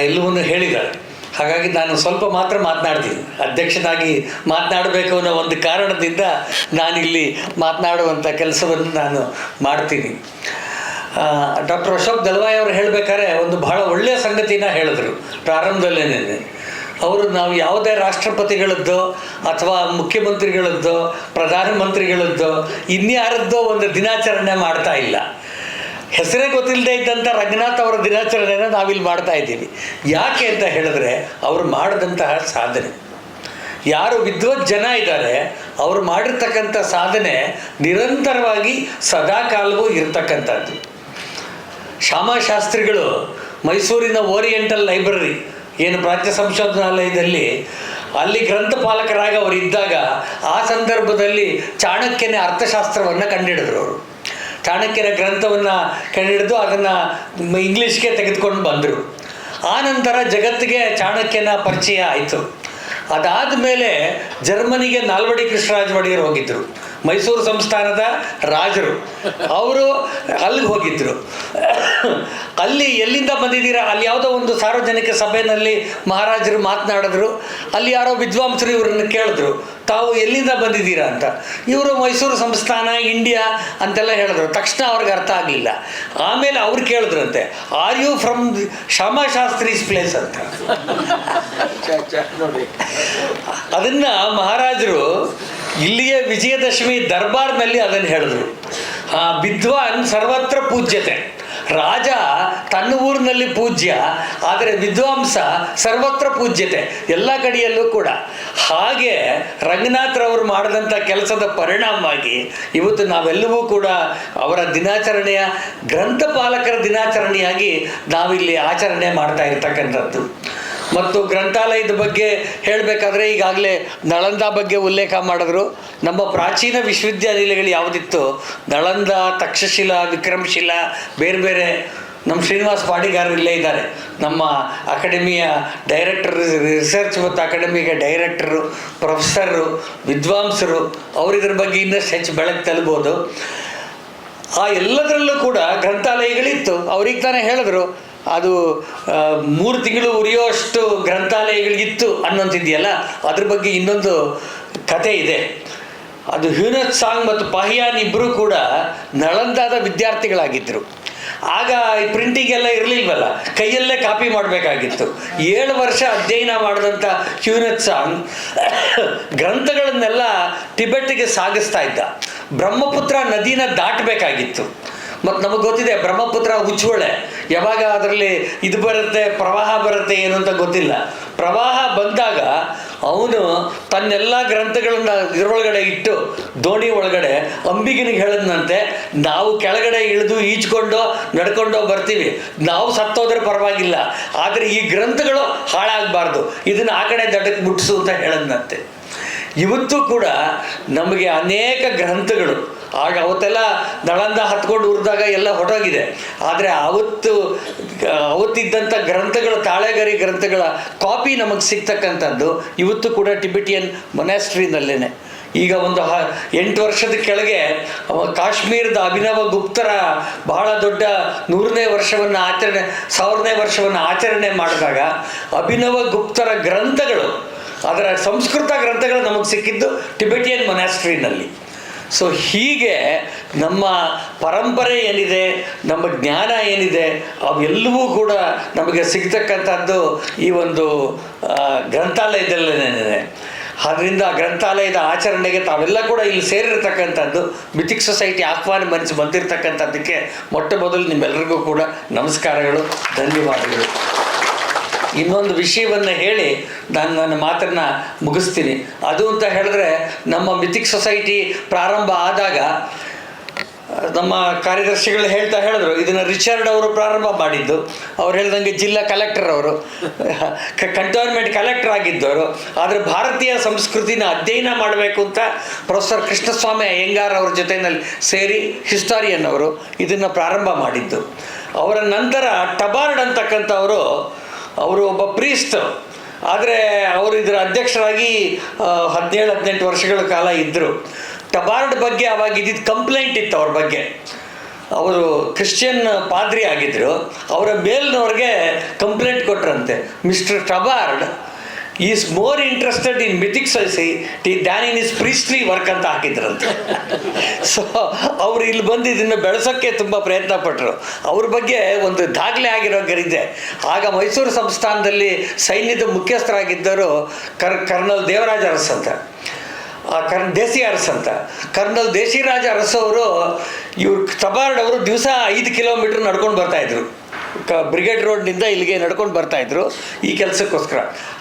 ಎಲ್ಲವನ್ನೂ ಹೇಳಿದ್ದಾರೆ. ಹಾಗಾಗಿ ನಾನು ಸ್ವಲ್ಪ ಮಾತ್ರ ಮಾತನಾಡ್ತೀನಿ. ಅಧ್ಯಕ್ಷನಾಗಿ ಮಾತನಾಡಬೇಕು ಅನ್ನೋ ಒಂದು ಕಾರಣದಿಂದ ನಾನಿಲ್ಲಿ ಮಾತನಾಡುವಂಥ ಕೆಲಸವನ್ನು ನಾನು ಮಾಡ್ತೀನಿ. ಡಾಕ್ಟರ್ ಅಶೋಕ್ ದಲ್ವಾಯ್ ಅವರು ಹೇಳಬೇಕಾದ್ರೆ ಒಂದು ಬಹಳ ಒಳ್ಳೆಯ ಸಂಗತಿನ ಹೇಳಿದ್ರು ಪ್ರಾರಂಭದಲ್ಲೇನೆ. ಅವರು ನಾವು ಯಾವುದೇ ರಾಷ್ಟ್ರಪತಿಗಳದ್ದೋ ಅಥವಾ ಮುಖ್ಯಮಂತ್ರಿಗಳದ್ದೋ ಪ್ರಧಾನಮಂತ್ರಿಗಳದ್ದೋ ಇನ್ಯಾರದ್ದೋ ಒಂದು ದಿನಾಚರಣೆ ಮಾಡ್ತಾ ಇಲ್ಲ. ಹೆಸರೇ ಗೊತ್ತಿಲ್ಲದೆ ಇದ್ದಂಥ ರಂಗನಾಥ್ ಅವರ ದಿನಾಚರಣೆನ ನಾವಿಲ್ಲಿ ಮಾಡ್ತಾ ಇದ್ದೀವಿ. ಯಾಕೆ ಅಂತ ಹೇಳಿದ್ರೆ ಅವರು ಮಾಡಿದಂತಹ ಸಾಧನೆ, ಯಾರು ವಿದ್ವತ್ ಜನ ಇದ್ದಾರೆ ಅವರು ಮಾಡಿರ್ತಕ್ಕಂಥ ಸಾಧನೆ ನಿರಂತರವಾಗಿ ಸದಾಕಾಲವೂ ಇರತಕ್ಕಂಥದ್ದು. ಶ್ಯಾಮಶಾಸ್ತ್ರಿಗಳು ಮೈಸೂರಿನ ಓರಿಯೆಂಟಲ್ ಲೈಬ್ರರಿ ಏನು ಪ್ರಾಚ್ಯ ಸಂಶೋಧನಾಲಯದಲ್ಲಿ ಅಲ್ಲಿ ಗ್ರಂಥಪಾಲಕರಾಗಿ ಅವರು ಇದ್ದಾಗ ಆ ಸಂದರ್ಭದಲ್ಲಿ ಚಾಣಕ್ಯನ ಅರ್ಥಶಾಸ್ತ್ರವನ್ನು ಕಂಡುಹಿಡಿದ್ರು. ಅವರು ಚಾಣಕ್ಯನ ಗ್ರಂಥವನ್ನು ಕಂಡುಹಿಡಿದು ಅದನ್ನು ಇಂಗ್ಲೀಷ್ಗೆ ತೆಗೆದುಕೊಂಡು ಬಂದರು. ಆ ನಂತರ ಜಗತ್ತಿಗೆ ಚಾಣಕ್ಯನ ಪರಿಚಯ ಆಯಿತು. ಅದಾದ ಮೇಲೆ ಜರ್ಮನಿಗೆ ನಾಲ್ವಡಿ ಕೃಷ್ಣರಾಜ ಒಡೆಯರ್ ಹೋಗಿದ್ದರು, ಮೈಸೂರು ಸಂಸ್ಥಾನದ ರಾಜರು. ಅವರು ಅಲ್ಲಿಗೆ ಹೋಗಿದ್ದರು. ಅಲ್ಲಿ ಎಲ್ಲಿಂದ ಬಂದಿದ್ದೀರಾ, ಅಲ್ಲಿ ಯಾವುದೋ ಒಂದು ಸಾರ್ವಜನಿಕ ಸಭೆಯಲ್ಲಿ ಮಹಾರಾಜರು ಮಾತನಾಡಿದ್ರು. ಅಲ್ಲಿ ಯಾರೋ ವಿದ್ವಾಂಸರು ಇವರನ್ನು ಕೇಳಿದ್ರು, ತಾವು ಎಲ್ಲಿಂದ ಬಂದಿದ್ದೀರಾ ಅಂತ. ಇವರು ಮೈಸೂರು ಸಂಸ್ಥಾನ, ಇಂಡಿಯಾ ಅಂತೆಲ್ಲ ಹೇಳಿದ್ರು. ತಕ್ಷಣ ಅವ್ರಿಗೆ ಅರ್ಥ ಆಗಲಿಲ್ಲ. ಆಮೇಲೆ ಅವ್ರು ಕೇಳಿದ್ರಂತೆ, ಆರ್ ಯು ಫ್ರಮ್ ಶ್ಯಾಮಶಾಸ್ತ್ರೀಸ್ ಪ್ಲೇಸ್ ಅಂತ. ಅದನ್ನು ಮಹಾರಾಜರು ಇಲ್ಲಿಯೇ ವಿಜಯದಶಮಿ ದರ್ಬಾರ್ನಲ್ಲಿ ಅದನ್ನು ಹೇಳಿದ್ರು. ವಿದ್ವಾನ್ ಸರ್ವತ್ರ ಪೂಜ್ಯತೆ. ರಾಜ ತನ್ನ ಊರಿನಲ್ಲಿ ಪೂಜ್ಯ, ಆದರೆ ವಿದ್ವಾಂಸ ಸರ್ವತ್ರ ಪೂಜ್ಯತೆ, ಎಲ್ಲ ಕಡೆಯಲ್ಲೂ ಕೂಡ. ಹಾಗೆ ರಂಗನಾಥ್ರವರು ಮಾಡಿದಂಥ ಕೆಲಸದ ಪರಿಣಾಮವಾಗಿ ಇವತ್ತು ನಾವೆಲ್ಲವೂ ಕೂಡ ಅವರ ದಿನಾಚರಣೆಯ, ಗ್ರಂಥಪಾಲಕರ ದಿನಾಚರಣೆಯಾಗಿ ನಾವಿಲ್ಲಿ ಆಚರಣೆ ಮಾಡ್ತಾ ಇರ್ತಕ್ಕಂಥದ್ದು. ಮತ್ತು ಗ್ರಂಥಾಲಯದ ಬಗ್ಗೆ ಹೇಳಬೇಕಾದ್ರೆ ಈಗಾಗಲೇ ನಳಂದ ಬಗ್ಗೆ ಉಲ್ಲೇಖ ಮಾಡಿದ್ರು. ನಮ್ಮ ಪ್ರಾಚೀನ ವಿಶ್ವವಿದ್ಯಾನಿಲಯಗಳು ಯಾವುದಿತ್ತು, ನಳಂದ, ತಕ್ಷಶಿಲಾ, ವಿಕ್ರಮಶಿಲಾ, ಬೇರೆ ಬೇರೆ. ನಮ್ಮ ಶ್ರೀನಿವಾಸ್ ಪಾಡಿಗಾರರು ಇಲ್ಲೇ ಇದ್ದಾರೆ, ನಮ್ಮ ಅಕಾಡೆಮಿಯ ಡೈರೆಕ್ಟರ್, ರಿಸರ್ಚ್ ಮತ್ತು ಅಕಾಡೆಮಿಗೆ ಡೈರೆಕ್ಟರು, ಪ್ರೊಫೆಸರು, ವಿದ್ವಾಂಸರು. ಅವರಿದ್ರ ಬಗ್ಗೆ ಇನ್ನಷ್ಟು ಹೆಚ್ಚು ಬೆಳಕು ತಲುಬೋದು. ಆ ಎಲ್ಲದರಲ್ಲೂ ಕೂಡ ಗ್ರಂಥಾಲಯಗಳಿತ್ತು. ಅವ್ರಿಗೆ ತಾನೇ ಹೇಳಿದ್ರು, ಅದು 3 ತಿಂಗಳು ಉರಿಯೋಷ್ಟು ಗ್ರಂಥಾಲಯಗಳಿಗಿತ್ತು ಅನ್ನೋಂತಿದೆಯಲ್ಲ, ಅದ್ರ ಬಗ್ಗೆ ಇನ್ನೊಂದು ಕತೆ ಇದೆ. ಅದು ಹ್ಯೂನೆತ್ ಸಾಂಗ್ ಮತ್ತು ಪಾಹಿಯಾನ್ ಇಬ್ಬರು ಕೂಡ ನಳಂದಾದ ವಿದ್ಯಾರ್ಥಿಗಳಾಗಿದ್ದರು. ಆಗ ಈ ಪ್ರಿಂಟಿಂಗ್ ಎಲ್ಲ ಇರಲಿಲ್ವಲ್ಲ, ಕೈಯಲ್ಲೇ ಕಾಪಿ ಮಾಡಬೇಕಾಗಿತ್ತು. 7 ವರ್ಷ ಅಧ್ಯಯನ ಮಾಡಿದಂಥ ಹ್ಯೂನೆತ್ ಸಾಂಗ್ ಗ್ರಂಥಗಳನ್ನೆಲ್ಲ ಟಿಬೆಟ್ಗೆ ಸಾಗಿಸ್ತಾ ಇದ್ದ. ಬ್ರಹ್ಮಪುತ್ರ ನದಿನ ದಾಟಬೇಕಾಗಿತ್ತು. ಮತ್ತು ನಮಗೆ ಗೊತ್ತಿದೆ, ಬ್ರಹ್ಮಪುತ್ರ ಉಜ್ವಳೆ, ಯಾವಾಗ ಅದರಲ್ಲಿ ಇದು ಬರುತ್ತೆ, ಪ್ರವಾಹ ಬರುತ್ತೆ ಏನು ಅಂತ ಗೊತ್ತಿಲ್ಲ. ಪ್ರವಾಹ ಬಂದಾಗ ಅವನು ತನ್ನೆಲ್ಲ ಗ್ರಂಥಗಳನ್ನು ಇದರೊಳಗಡೆ ಇಟ್ಟು ದೋಣಿ ಒಳಗಡೆ ಅಂಬಿಗನಿಗೆ ಹೇಳಿದ್ನಂತೆ, ನಾವು ಕೆಳಗಡೆ ಇಳಿದು ಈಜ್ಕೊಂಡೋ ನಡ್ಕೊಂಡೋ ಬರ್ತೀವಿ, ನಾವು ಸತ್ತೋದ್ರೆ ಪರವಾಗಿಲ್ಲ, ಆದರೆ ಈ ಗ್ರಂಥಗಳು ಹಾಳಾಗಬಾರ್ದು, ಇದನ್ನು ಆ ಕಡೆ ದಡಕ್ಕೆ ಮುಟ್ಟಿಸು ಅಂತ ಹೇಳಿದ್ನಂತೆ. ಇವತ್ತು ಕೂಡ ನಮಗೆ ಅನೇಕ ಗ್ರಂಥಗಳು ಆಗ ಅವತ್ತೆಲ್ಲ ನಳಂದ ಹತ್ಕೊಂಡು ಉರಿದಾಗ ಎಲ್ಲ ಹೊರಟೋಗಿದೆ. ಆದರೆ ಅವತ್ತಿದ್ದಂಥ ಗ್ರಂಥಗಳ, ತಾಳೆಗರಿ ಗ್ರಂಥಗಳ ಕಾಪಿ ನಮಗೆ ಸಿಗ್ತಕ್ಕಂಥದ್ದು ಇವತ್ತು ಕೂಡ ಟಿಬೆಟಿಯನ್ ಮೊನಾಸ್ಟ್ರಿನಲ್ಲೇ. ಈಗ ಒಂದು 8 ವರ್ಷದ ಕೆಳಗೆ ಕಾಶ್ಮೀರದ ಅಭಿನವ ಗುಪ್ತರ ಬಹಳ ದೊಡ್ಡ 100ನೇ ವರ್ಷವನ್ನು 1000ನೇ ವರ್ಷವನ್ನು ಆಚರಣೆ ಮಾಡಿದಾಗ ಅಭಿನವ ಗುಪ್ತರ ಗ್ರಂಥಗಳು, ಅದರ ಸಂಸ್ಕೃತ ಗ್ರಂಥಗಳು ನಮಗೆ ಸಿಕ್ಕಿದ್ದು ಟಿಬೆಟಿಯನ್ ಮೊನಾಸ್ಟ್ರಿನಲ್ಲಿ. ಸೊ ಹೀಗೆ ನಮ್ಮ ಪರಂಪರೆ ಏನಿದೆ, ನಮ್ಮ ಜ್ಞಾನ ಏನಿದೆ, ಅವೆಲ್ಲವೂ ಕೂಡ ನಮಗೆ ಸಿಗ್ತಕ್ಕಂಥದ್ದು ಈ ಒಂದು ಗ್ರಂಥಾಲಯದಲ್ಲೇ. ಆದ್ದರಿಂದ ಆ ಗ್ರಂಥಾಲಯದ ಆಚರಣೆಗೆ ತಾವೆಲ್ಲ ಕೂಡ ಇಲ್ಲಿ ಸೇರಿರ್ತಕ್ಕಂಥದ್ದು, ಮಿಥಿಕ್ ಸೊಸೈಟಿ ಆಹ್ವಾನ ಮನಸ್ಸು ಬಂದಿರತಕ್ಕಂಥದ್ದಕ್ಕೆ ಮೊಟ್ಟ ಮೊದಲು ನಿಮ್ಮೆಲ್ಲರಿಗೂ ಕೂಡ ನಮಸ್ಕಾರಗಳು, ಧನ್ಯವಾದಗಳು. ಇನ್ನೊಂದು ವಿಷಯವನ್ನು ಹೇಳಿ ನಾನು ನನ್ನ ಮಾತನ್ನು ಮುಗಿಸ್ತೀನಿ. ಅದು ಅಂತ ಹೇಳಿದ್ರೆ, ನಮ್ಮ ಮಿಥಿಕ್ ಸೊಸೈಟಿ ಪ್ರಾರಂಭ ಆದಾಗ ನಮ್ಮ ಕಾರ್ಯದರ್ಶಿಗಳು ಹೇಳಿದ್ರು, ಇದನ್ನು ರಿಚರ್ಡ್ ಅವರು ಪ್ರಾರಂಭ ಮಾಡಿದ್ದು. ಅವ್ರು ಹೇಳ್ದಂಗೆ ಜಿಲ್ಲಾ ಕಲೆಕ್ಟರ್ ಅವರು, ಕಂಟೋನ್ಮೆಂಟ್ ಕಲೆಕ್ಟರ್ ಆಗಿದ್ದವರು. ಆದರೆ ಭಾರತೀಯ ಸಂಸ್ಕೃತಿನ ಅಧ್ಯಯನ ಮಾಡಬೇಕು ಅಂತ ಪ್ರೊಫೆಸರ್ ಕೃಷ್ಣಸ್ವಾಮಿ ಅಯ್ಯಂಗಾರ್ ಅವ್ರ ಜೊತೆಯಲ್ಲಿ ಸೇರಿ ಹಿಸ್ಟಾರಿಯನ್ ಅವರು ಇದನ್ನು ಪ್ರಾರಂಭ ಮಾಡಿದ್ದು. ಅವರ ನಂತರ ಟಬಾರ್ಡ್ ಅಂತಕ್ಕಂಥವರು, ಅವರು ಒಬ್ಬ ಪ್ರೀಸ್ಟ್, ಆದರೆ ಅವರು ಇದರ ಅಧ್ಯಕ್ಷರಾಗಿ 17-18 ವರ್ಷಗಳ ಕಾಲ ಇದ್ದರು. ಟಬಾರ್ಡ್ ಬಗ್ಗೆ ಅವಾಗ ಇದ್ದಿದ್ದು ಕಂಪ್ಲೇಂಟ್ ಇತ್ತು ಅವ್ರ ಬಗ್ಗೆ. ಅವರು ಕ್ರಿಶ್ಚಿಯನ್ ಪಾದ್ರಿ ಆಗಿದ್ದರು. ಅವರ ಮೇಲ್ನವ್ರಿಗೆ ಕಂಪ್ಲೇಂಟ್ ಕೊಟ್ರಂತೆ, mister Tabard is more interested in mythic society than in his priestly work ಅಂತ ಹಾಕಿದ್ರಂತೆ. ಸೊ ಅವರು ಇಲ್ಲಿ ಬಂದು ಇದನ್ನು ಬೆಳೆಸೋಕ್ಕೆ ತುಂಬ ಪ್ರಯತ್ನ ಪಟ್ಟರು. ಅವ್ರ ಬಗ್ಗೆ ಒಂದು ದಾಖಲೆ ಆಗಿರೋಗರಿದೆ. ಆಗ ಮೈಸೂರು ಸಂಸ್ಥಾನದಲ್ಲಿ ಸೈನ್ಯದ ಮುಖ್ಯಸ್ಥರಾಗಿದ್ದರು ಕರ್ನಲ್ ದೇವರಾಜ ಅರಸ್ ಅಂತ, ದೇಸಿ ಅರಸ್ ಅಂತ. ಕರ್ನಲ್ ದೇಶಿರಾಜ ಅರಸ್ ಅವರು, ಇವ್ರು ಟಬಾರ್ಡ್ ಅವರು ದಿವಸ 5 ಕಿಲೋಮೀಟ್ರ್ ನಡ್ಕೊಂಡು ಬರ್ತಾಯಿದ್ರು. ಬ್ರಿಗೇಡ್ ರೋಡ್ನಿಂದ ಇಲ್ಲಿಗೆ ನಡ್ಕೊಂಡು ಬರ್ತಾಯಿದ್ರು ಈ ಕೆಲಸಕ್ಕೋಸ್ಕರ.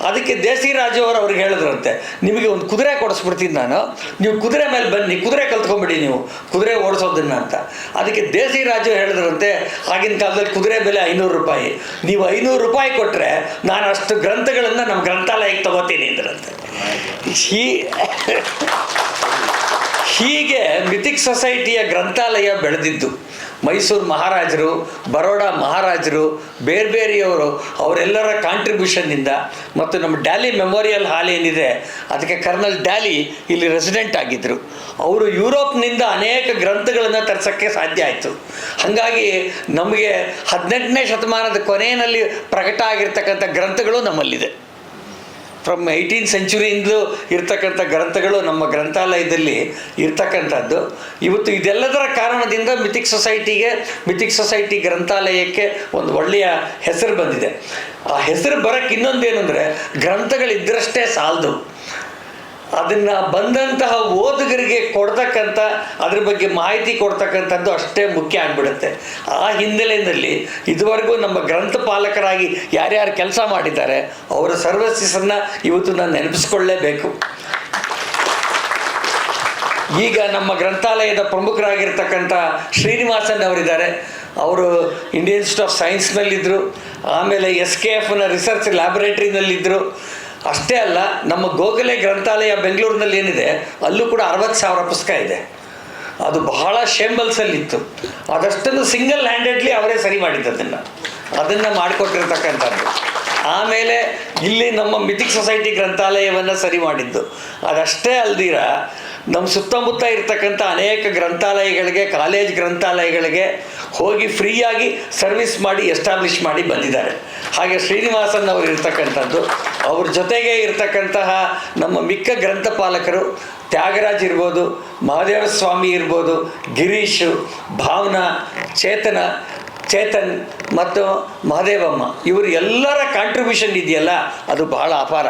ಅದಕ್ಕೆ ದೇಸಿರಾಜು ಅವರು ಅವ್ರಿಗೆ ಹೇಳಿದ್ರಂತೆ, ನಿಮಗೆ ಒಂದು ಕುದುರೆ ಕೊಡಿಸ್ಬಿಡ್ತೀನಿ ನಾನು, ನೀವು ಕುದುರೆ ಮೇಲೆ ಬನ್ನಿ, ಕುದುರೆ ಕಲ್ತ್ಕೊಂಬಿಡಿ ನೀವು ಕುದುರೆ ಓಡಿಸೋದನ್ನು ಅಂತ. ಅದಕ್ಕೆ ದೇಸಿರಾಜು ಹೇಳಿದ್ರಂತೆ, ಆಗಿನ ಕಾಲದಲ್ಲಿ ಕುದುರೆ ಬೆಲೆ 500 ರೂಪಾಯಿ, ನೀವು 500 ರೂಪಾಯಿ ಕೊಟ್ಟರೆ ನಾನು ಅಷ್ಟು ಗ್ರಂಥಗಳನ್ನು ನಮ್ಮ ಗ್ರಂಥಾಲಯಕ್ಕೆ ತಗೋತೀನಿ ಅಂದ್ರಂತೆ. ಹೀಗೆ ಮಿಥಿಕ್ ಸೊಸೈಟಿಯ ಗ್ರಂಥಾಲಯ ಬೆಳೆದಿದ್ದು. ಮೈಸೂರು ಮಹಾರಾಜರು, ಬರೋಡಾ ಮಹಾರಾಜರು, ಬೇರೆಯವರು ಅವರೆಲ್ಲರ ಕಾಂಟ್ರಿಬ್ಯೂಷನ್ನಿಂದ, ಮತ್ತು ನಮ್ಮ ಡ್ಯಾಲಿ ಮೆಮೋರಿಯಲ್ ಹಾಲ್ ಏನಿದೆ ಅದಕ್ಕೆ ಕರ್ನಲ್ ಡ್ಯಾಲಿ ಇಲ್ಲಿ ರೆಸಿಡೆಂಟ್ ಆಗಿದ್ದರು. ಅವರು ಯುರೋಪ್ನಿಂದ ಅನೇಕ ಗ್ರಂಥಗಳನ್ನು ತರಿಸೋಕ್ಕೆ ಸಾಧ್ಯ ಆಯಿತು. ಹಾಗಾಗಿ ನಮಗೆ 18ನೇ ಶತಮಾನದ ಕೊನೆಯಲ್ಲಿ ಪ್ರಕಟ ಆಗಿರ್ತಕ್ಕಂಥ ಗ್ರಂಥಗಳು ನಮ್ಮಲ್ಲಿದೆ. ಫ್ರಮ್ 18th ಸೆಂಚುರಿಯಿಂದಲೂ ಇರ್ತಕ್ಕಂಥ ಗ್ರಂಥಗಳು ನಮ್ಮ ಗ್ರಂಥಾಲಯದಲ್ಲಿ ಇರ್ತಕ್ಕಂಥದ್ದು. ಇವತ್ತು ಇದೆಲ್ಲದರ ಕಾರಣದಿಂದ ಮಿಥಿಕ್ ಸೊಸೈಟಿ ಗ್ರಂಥಾಲಯಕ್ಕೆ ಒಂದು ಒಳ್ಳೆಯ ಹೆಸರು ಬಂದಿದೆ. ಆ ಹೆಸರು ಬರೋಕ್ಕೆ ಇನ್ನೊಂದೇನೆಂದರೆ, ಗ್ರಂಥಗಳಿದ್ದರಷ್ಟೇ ಸಾಲದು, ಅದನ್ನು ಬಂದಂತಹ ಓದುಗರಿಗೆ ಕೊಡ್ತಕ್ಕಂಥ, ಅದ್ರ ಬಗ್ಗೆ ಮಾಹಿತಿ ಕೊಡ್ತಕ್ಕಂಥದ್ದು ಅಷ್ಟೇ ಮುಖ್ಯ ಆಗಿಬಿಡುತ್ತೆ. ಆ ಹಿನ್ನೆಲೆಯಲ್ಲಿ ಇದುವರೆಗೂ ನಮ್ಮ ಗ್ರಂಥಪಾಲಕರಾಗಿ ಯಾರ್ಯಾರು ಕೆಲಸ ಮಾಡಿದ್ದಾರೆ ಅವರ ಸರ್ವೀಸನ್ನು ಇವತ್ತು ನಾನು ನೆನಪಿಸ್ಕೊಳ್ಳೇಬೇಕು. ಈಗ ನಮ್ಮ ಗ್ರಂಥಾಲಯದ ಪ್ರಮುಖರಾಗಿರ್ತಕ್ಕಂಥ ಶ್ರೀನಿವಾಸನ್ ಅವರಿದ್ದಾರೆ. ಅವರು ಇಂಡಿಯನ್ ಇನ್ಸ್ಟಿಟ್ಯೂಟ್ ಆಫ್ ಸೈನ್ಸ್ನಲ್ಲಿದ್ದರು, ಆಮೇಲೆ SKFನ ರಿಸರ್ಚ್ ಲ್ಯಾಬೊರೇಟ್ರಿನಲ್ಲಿದ್ದರು. ಅಷ್ಟೇ ಅಲ್ಲ, ನಮ್ಮ ಗೋಖಲೆ ಗ್ರಂಥಾಲಯ ಬೆಂಗಳೂರಿನಲ್ಲಿ ಏನಿದೆ ಅಲ್ಲೂ ಕೂಡ 60,000 ಪುಸ್ತಕ ಇದೆ. ಅದು ಬಹಳ ಶೇಂಬಲ್ಸಲ್ಲಿತ್ತು. ಅದಷ್ಟನ್ನು ಸಿಂಗಲ್ ಹ್ಯಾಂಡೆಡ್ಲಿ ಅವರೇ ಸರಿ ಅದನ್ನು ಮಾಡಿಕೊಟ್ಟಿರ್ತಕ್ಕಂಥದ್ದು. ಆಮೇಲೆ ಇಲ್ಲಿ ನಮ್ಮ ಮಿಥಿಕ್ ಸೊಸೈಟಿ ಗ್ರಂಥಾಲಯವನ್ನು ಸರಿ ಮಾಡಿದ್ದು. ಅದಷ್ಟೇ ಅಲ್ದಿರ ನಮ್ಮ ಸುತ್ತಮುತ್ತ ಇರ್ತಕ್ಕಂಥ ಅನೇಕ ಗ್ರಂಥಾಲಯಗಳಿಗೆ, ಕಾಲೇಜ್ ಗ್ರಂಥಾಲಯಗಳಿಗೆ ಹೋಗಿ ಫ್ರೀಯಾಗಿ ಸರ್ವಿಸ್ ಮಾಡಿ ಎಸ್ಟಾಬ್ಲಿಷ್ ಮಾಡಿ ಬಂದಿದ್ದಾರೆ. ಹಾಗೆ ಶ್ರೀನಿವಾಸನ್ ಅವರು ಇರ್ತಕ್ಕಂಥದ್ದು, ಅವ್ರ ಜೊತೆಗೆ ಇರ್ತಕ್ಕಂತಹ ನಮ್ಮ ಮಿಕ್ಕ ಗ್ರಂಥಪಾಲಕರು, ತ್ಯಾಗರಾಜ್ ಇರ್ಬೋದು, ಮಹಾದೇವ ಸ್ವಾಮಿ ಇರ್ಬೋದು, ಗಿರೀಶು, ಭಾವನಾ, ಚೇತನ್ ಮತ್ತು ಮಹದೇವಮ್ಮ, ಇವರು ಎಲ್ಲರ ಕಾಂಟ್ರಿಬ್ಯೂಷನ್ ಇದೆಯಲ್ಲ ಅದು ಬಹಳ ಅಪಾರ.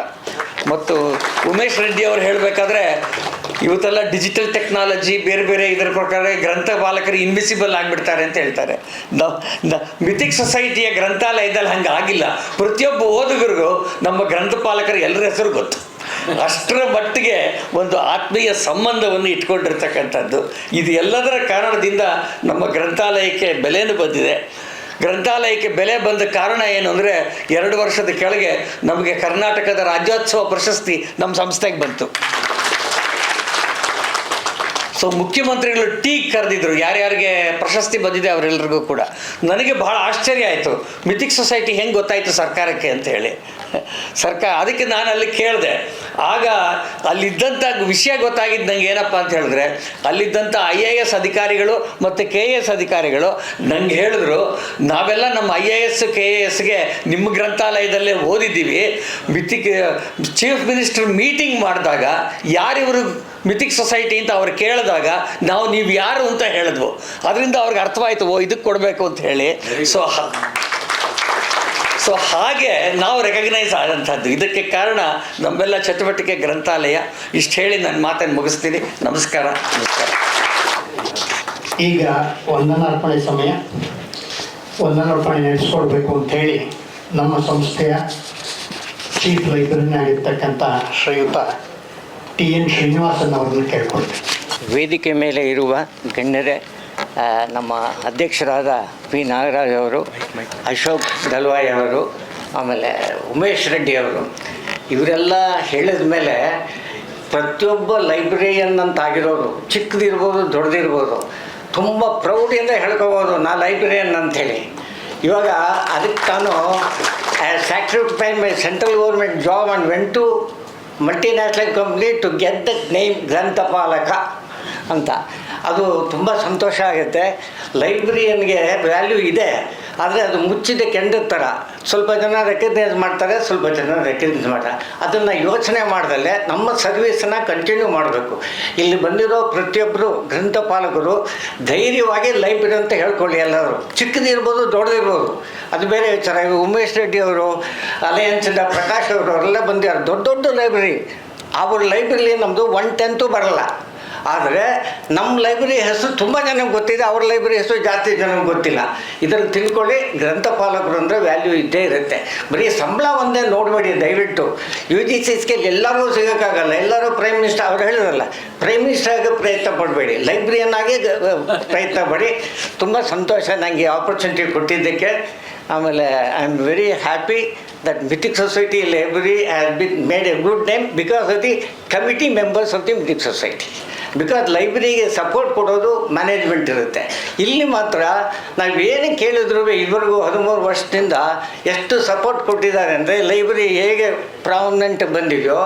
ಮತ್ತು ಉಮೇಶ್ ರೆಡ್ಡಿ ಅವರು ಹೇಳಬೇಕಾದ್ರೆ, ಇವತ್ತೆಲ್ಲ ಡಿಜಿಟಲ್ ಟೆಕ್ನಾಲಜಿ ಬೇರೆ ಇದರ ಪ್ರಕಾರ ಗ್ರಂಥಪಾಲಕರು ಇನ್ವಿಸಿಬಲ್ ಆಗಿಬಿಡ್ತಾರೆ ಅಂತ ಹೇಳ್ತಾರೆ. ಮಿಥಿಕ್ ಸೊಸೈಟಿಯ ಗ್ರಂಥಾಲಯದಲ್ಲಿ ಹಂಗೆ ಆಗಿಲ್ಲ. ಪ್ರತಿಯೊಬ್ಬ ಓದುಗರಿಗೂ ನಮ್ಮ ಗ್ರಂಥಪಾಲಕರು ಎಲ್ಲರ ಹೆಸರು ಗೊತ್ತು. ಅಷ್ಟರ ಮಟ್ಟಿಗೆ ಒಂದು ಆತ್ಮೀಯ ಸಂಬಂಧವನ್ನು ಇಟ್ಕೊಂಡಿರ್ತಕ್ಕಂಥದ್ದು. ಇದು ಎಲ್ಲದರ ಕಾರಣದಿಂದ ನಮ್ಮ ಗ್ರಂಥಾಲಯಕ್ಕೆ ಬೆಲೆನೂ ಬಂದಿದೆ. ಗ್ರಂಥಾಲಯಕ್ಕೆ ಬೆಲೆ ಬಂದ ಕಾರಣ ಏನು ಅಂದರೆ, 2 ವರ್ಷದ ಕೆಳಗೆ ನಮಗೆ ಕರ್ನಾಟಕದ ರಾಜ್ಯೋತ್ಸವ ಪ್ರಶಸ್ತಿ ನಮ್ಮ ಸಂಸ್ಥೆಗೆ ಬಂತು. ಸೊ ಮುಖ್ಯಮಂತ್ರಿಗಳು ಟೀ ಕರೆದಿದ್ರು, ಯಾರ್ಯಾರಿಗೆ ಪ್ರಶಸ್ತಿ ಬಂದಿದೆ ಅವರೆಲ್ಲರಿಗೂ ಕೂಡ. ನನಗೆ ಬಹಳ ಆಶ್ಚರ್ಯ ಆಯಿತು, ಮಿಥಿಕ್ ಸೊಸೈಟಿ ಹೆಂಗೆ ಗೊತ್ತಾಯಿತು ಸರ್ಕಾರಕ್ಕೆ ಅಂತ ಹೇಳಿ. ಅದಕ್ಕೆ ನಾನು ಅಲ್ಲಿ ಕೇಳಿದೆ. ಆಗ ಅಲ್ಲಿದ್ದಂಥ ವಿಷಯ ಗೊತ್ತಾಗಿದ್ದು ನಂಗೆ ಏನಪ್ಪ ಅಂತ ಹೇಳಿದ್ರೆ, ಅಲ್ಲಿದ್ದಂಥ IAS ಅಧಿಕಾರಿಗಳು ಮತ್ತು KAS ಅಧಿಕಾರಿಗಳು ನಂಗೆ ಹೇಳಿದ್ರು, ನಾವೆಲ್ಲ ನಮ್ಮ IAS KASಗೆ ನಿಮ್ಮ ಗ್ರಂಥಾಲಯದಲ್ಲೇ ಓದಿದ್ದೀವಿ. ಚೀಫ್ ಮಿನಿಸ್ಟರ್ ಮೀಟಿಂಗ್ ಮಾಡಿದಾಗ ಯಾರಿವರು ಮಿಥಿಕ್ ಸೊಸೈಟಿ ಅಂತ ಅವ್ರು ಕೇಳಿದಾಗ ನಾವು ನೀವು ಯಾರು ಅಂತ ಹೇಳಿದ್ವು. ಅದರಿಂದ ಅವ್ರಿಗೆ ಅರ್ಥವಾಯಿತು, ಓ ಇದಕ್ಕೆ ಕೊಡಬೇಕು ಅಂತ ಹೇಳಿ. ಸೊ ಹಾಗೆ ನಾವು ರೆಕಗ್ನೈಸ್ ಆದಂಥದ್ದು. ಇದಕ್ಕೆ ಕಾರಣ ನಮ್ಮೆಲ್ಲ ಚಟುವಟಿಕೆ ಗ್ರಂಥಾಲಯ. ಇಷ್ಟು ಹೇಳಿ ನನ್ನ ಮಾತನ್ನು ಮುಗಿಸ್ತೀನಿ. ನಮಸ್ಕಾರ. ಈಗ ವಂದನಾರ್ಪಣೆ ಸಮಯ. ವಂದನಾರ್ಪಣೆ ನಡೆಸ್ಕೊಡ್ಬೇಕು ಅಂಥೇಳಿ ನಮ್ಮ ಸಂಸ್ಥೆಯ ಚೀಫ್ ಲೈಬ್ರರಿನ ಆಗಿರ್ತಕ್ಕಂಥ ಶ್ರೀಯುತ TN ಶ್ರೀನಿವಾಸನ್ ಅವ್ರನ್ನ ಕೇಳ್ಕೊಳ್ತೀವಿ. ವೇದಿಕೆ ಮೇಲೆ ಇರುವ ಗಣ್ಯರೇ, ನಮ್ಮ ಅಧ್ಯಕ್ಷರಾದ P. ನಾಗರಾಜ್ ಅವರು, ಅಶೋಕ್ ದಲ್ವಾಯಿ ಅವರು, ಆಮೇಲೆ ಉಮೇಶ್ ರೆಡ್ಡಿ ಅವರು, ಇವರೆಲ್ಲ ಹೇಳಿದ ಮೇಲೆ ಪ್ರತಿಯೊಬ್ಬ ಲೈಬ್ರರಿಯನ್ ಅಂತಾಗಿರೋರು, ಚಿಕ್ಕದಿರ್ಬೋದು ದೊಡ್ಡದಿರ್ಬೋದು, ತುಂಬ ಪ್ರೌಡಿಂದ ಹೇಳ್ಕೋಬೋದು ನಾ ಲೈಬ್ರರಿಯನ್ ಅಂಥೇಳಿ. ಇವಾಗ ಅದಕ್ಕೆ ತಾನು sacrifice my central government job and went to multinational company to get the name ಗ್ರಂಥಪಾಲಕ ಅಂತ. ಅದು ತುಂಬ ಸಂತೋಷ ಆಗುತ್ತೆ. ಲೈಬ್ರರಿಯನ್ಗೆ ವ್ಯಾಲ್ಯೂ ಇದೆ, ಆದರೆ ಅದು ಮುಚ್ಚಿದ ಕೆಂಡದ ಥರ. ಸ್ವಲ್ಪ ಜನ ರೆಕಗ್ನೈಸ್ ಮಾಡ್ತಾರೆ, ಸ್ವಲ್ಪ ಜನ ರೆಕಗ್ನೈಸ್ ಮಾಡ್ತಾರೆ. ಅದನ್ನು ಯೋಚನೆ ಮಾಡ್ದಲ್ಲೇ ನಮ್ಮ ಸರ್ವೀಸನ್ನು ಕಂಟಿನ್ಯೂ ಮಾಡಬೇಕು. ಇಲ್ಲಿ ಬಂದಿರೋ ಪ್ರತಿಯೊಬ್ಬರು ಗ್ರಂಥಪಾಲಕರು ಧೈರ್ಯವಾಗಿ ಲೈಬ್ರರಿ ಅಂತ ಹೇಳ್ಕೊಳ್ಳಿ. ಎಲ್ಲರೂ ಚಿಕ್ಕದಿರ್ಬೋದು ದೊಡ್ಡದಿರ್ಬೋದು, ಅದು ಬೇರೆ ವಿಚಾರ. ಉಮೇಶ್ ರೆಡ್ಡಿ ಅವರು, ಅಲಯನ್ಸಿಂದ ಪ್ರಕಾಶ್ ಅವರು ಅವರೆಲ್ಲ ಬಂದಿದ್ದಾರೆ, ದೊಡ್ಡ ದೊಡ್ಡ ಲೈಬ್ರರಿ. ಅವ್ರ ಲೈಬ್ರರಿ ನಮ್ಮದು 1/10 ಬರಲ್ಲ. ಆದರೆ ನಮ್ಮ ಲೈಬ್ರರಿ ಹೆಸರು ತುಂಬ ಜನಕ್ಕೆ ಗೊತ್ತಿದೆ, ಅವ್ರ ಲೈಬ್ರರಿ ಹೆಸರು ಜಾಸ್ತಿ ಜನಕ್ಕೆ ಗೊತ್ತಿಲ್ಲ. ಇದನ್ನು ತಿಳ್ಕೊಳ್ಳಿ. ಗ್ರಂಥಪಾಲಕರು ಅಂದರೆ ವ್ಯಾಲ್ಯೂ ಇದ್ದೇ ಇರುತ್ತೆ. ಬರೀ ಸಂಬಳ ಒಂದೇ ನೋಡಬೇಡಿ ದಯವಿಟ್ಟು. UGCಗೆ ಎಲ್ಲರಿಗೂ ಸಿಗೋಕ್ಕಾಗಲ್ಲ. ಎಲ್ಲರೂ ಪ್ರೈಮ್ ಮಿನಿಸ್ಟರ್ ಅವ್ರು ಹೇಳಿದ್ರಲ್ಲ, ಪ್ರೈಮ್ ಮಿನಿಸ್ಟರ್ ಆಗಿ ಪ್ರಯತ್ನ ಪಡಬೇಡಿ, ಲೈಬ್ರರಿಯನ್ನಾಗಿ ಪ್ರಯತ್ನ ಪಡಿ. ತುಂಬ ಸಂತೋಷ ನನಗೆ ಆಪರ್ಚುನಿಟಿ ಕೊಟ್ಟಿದ್ದಕ್ಕೆ. ಆಮೇಲೆ I am very happy that Mythic Society Library has been made a good name because of the committee members of the Mythic Society. Because ಲೈಬ್ರರಿಗೆ ಸಪೋರ್ಟ್ ಕೊಡೋದು ಮ್ಯಾನೇಜ್ಮೆಂಟ್ ಇರುತ್ತೆ. ಇಲ್ಲಿ ಮಾತ್ರ ನಾವು ಏನು ಕೇಳಿದ್ರು ಇದುವರೆಗೂ 13 ವರ್ಷದಿಂದ ಎಷ್ಟು ಸಪೋರ್ಟ್ ಕೊಟ್ಟಿದ್ದಾರೆ ಅಂದರೆ, ಲೈಬ್ರರಿ ಹೇಗೆ ಪ್ರಾಮಿನೆಂಟ್ ಬಂದಿದೆಯೋ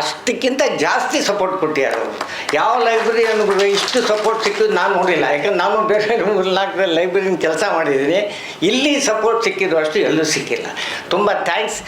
ಅಷ್ಟಕ್ಕಿಂತ ಜಾಸ್ತಿ ಸಪೋರ್ಟ್ ಕೊಟ್ಟಿದ್ದಾರೆ ಅವರು. ಯಾವ ಲೈಬ್ರರಿ ಅನ್ನೋದು ಇಷ್ಟು ಸಪೋರ್ಟ್ ಸಿಕ್ಕಿದ್ದು ನಾನು ನೋಡಿಲ್ಲ. ಯಾಕಂದ್ರೆ ನಾನು ಬೇರೆ 3-4 ಲೈಬ್ರರಿನ ಕೆಲಸ ಮಾಡಿದ್ದೀನಿ. ಇಲ್ಲಿ ಸಪೋರ್ಟ್ ಸಿಕ್ಕಿದ್ದು ಅಷ್ಟು ಎಲ್ಲೂ ಸಿಕ್ಕಿಲ್ಲ. ತುಂಬ ಥ್ಯಾಂಕ್ಸ್.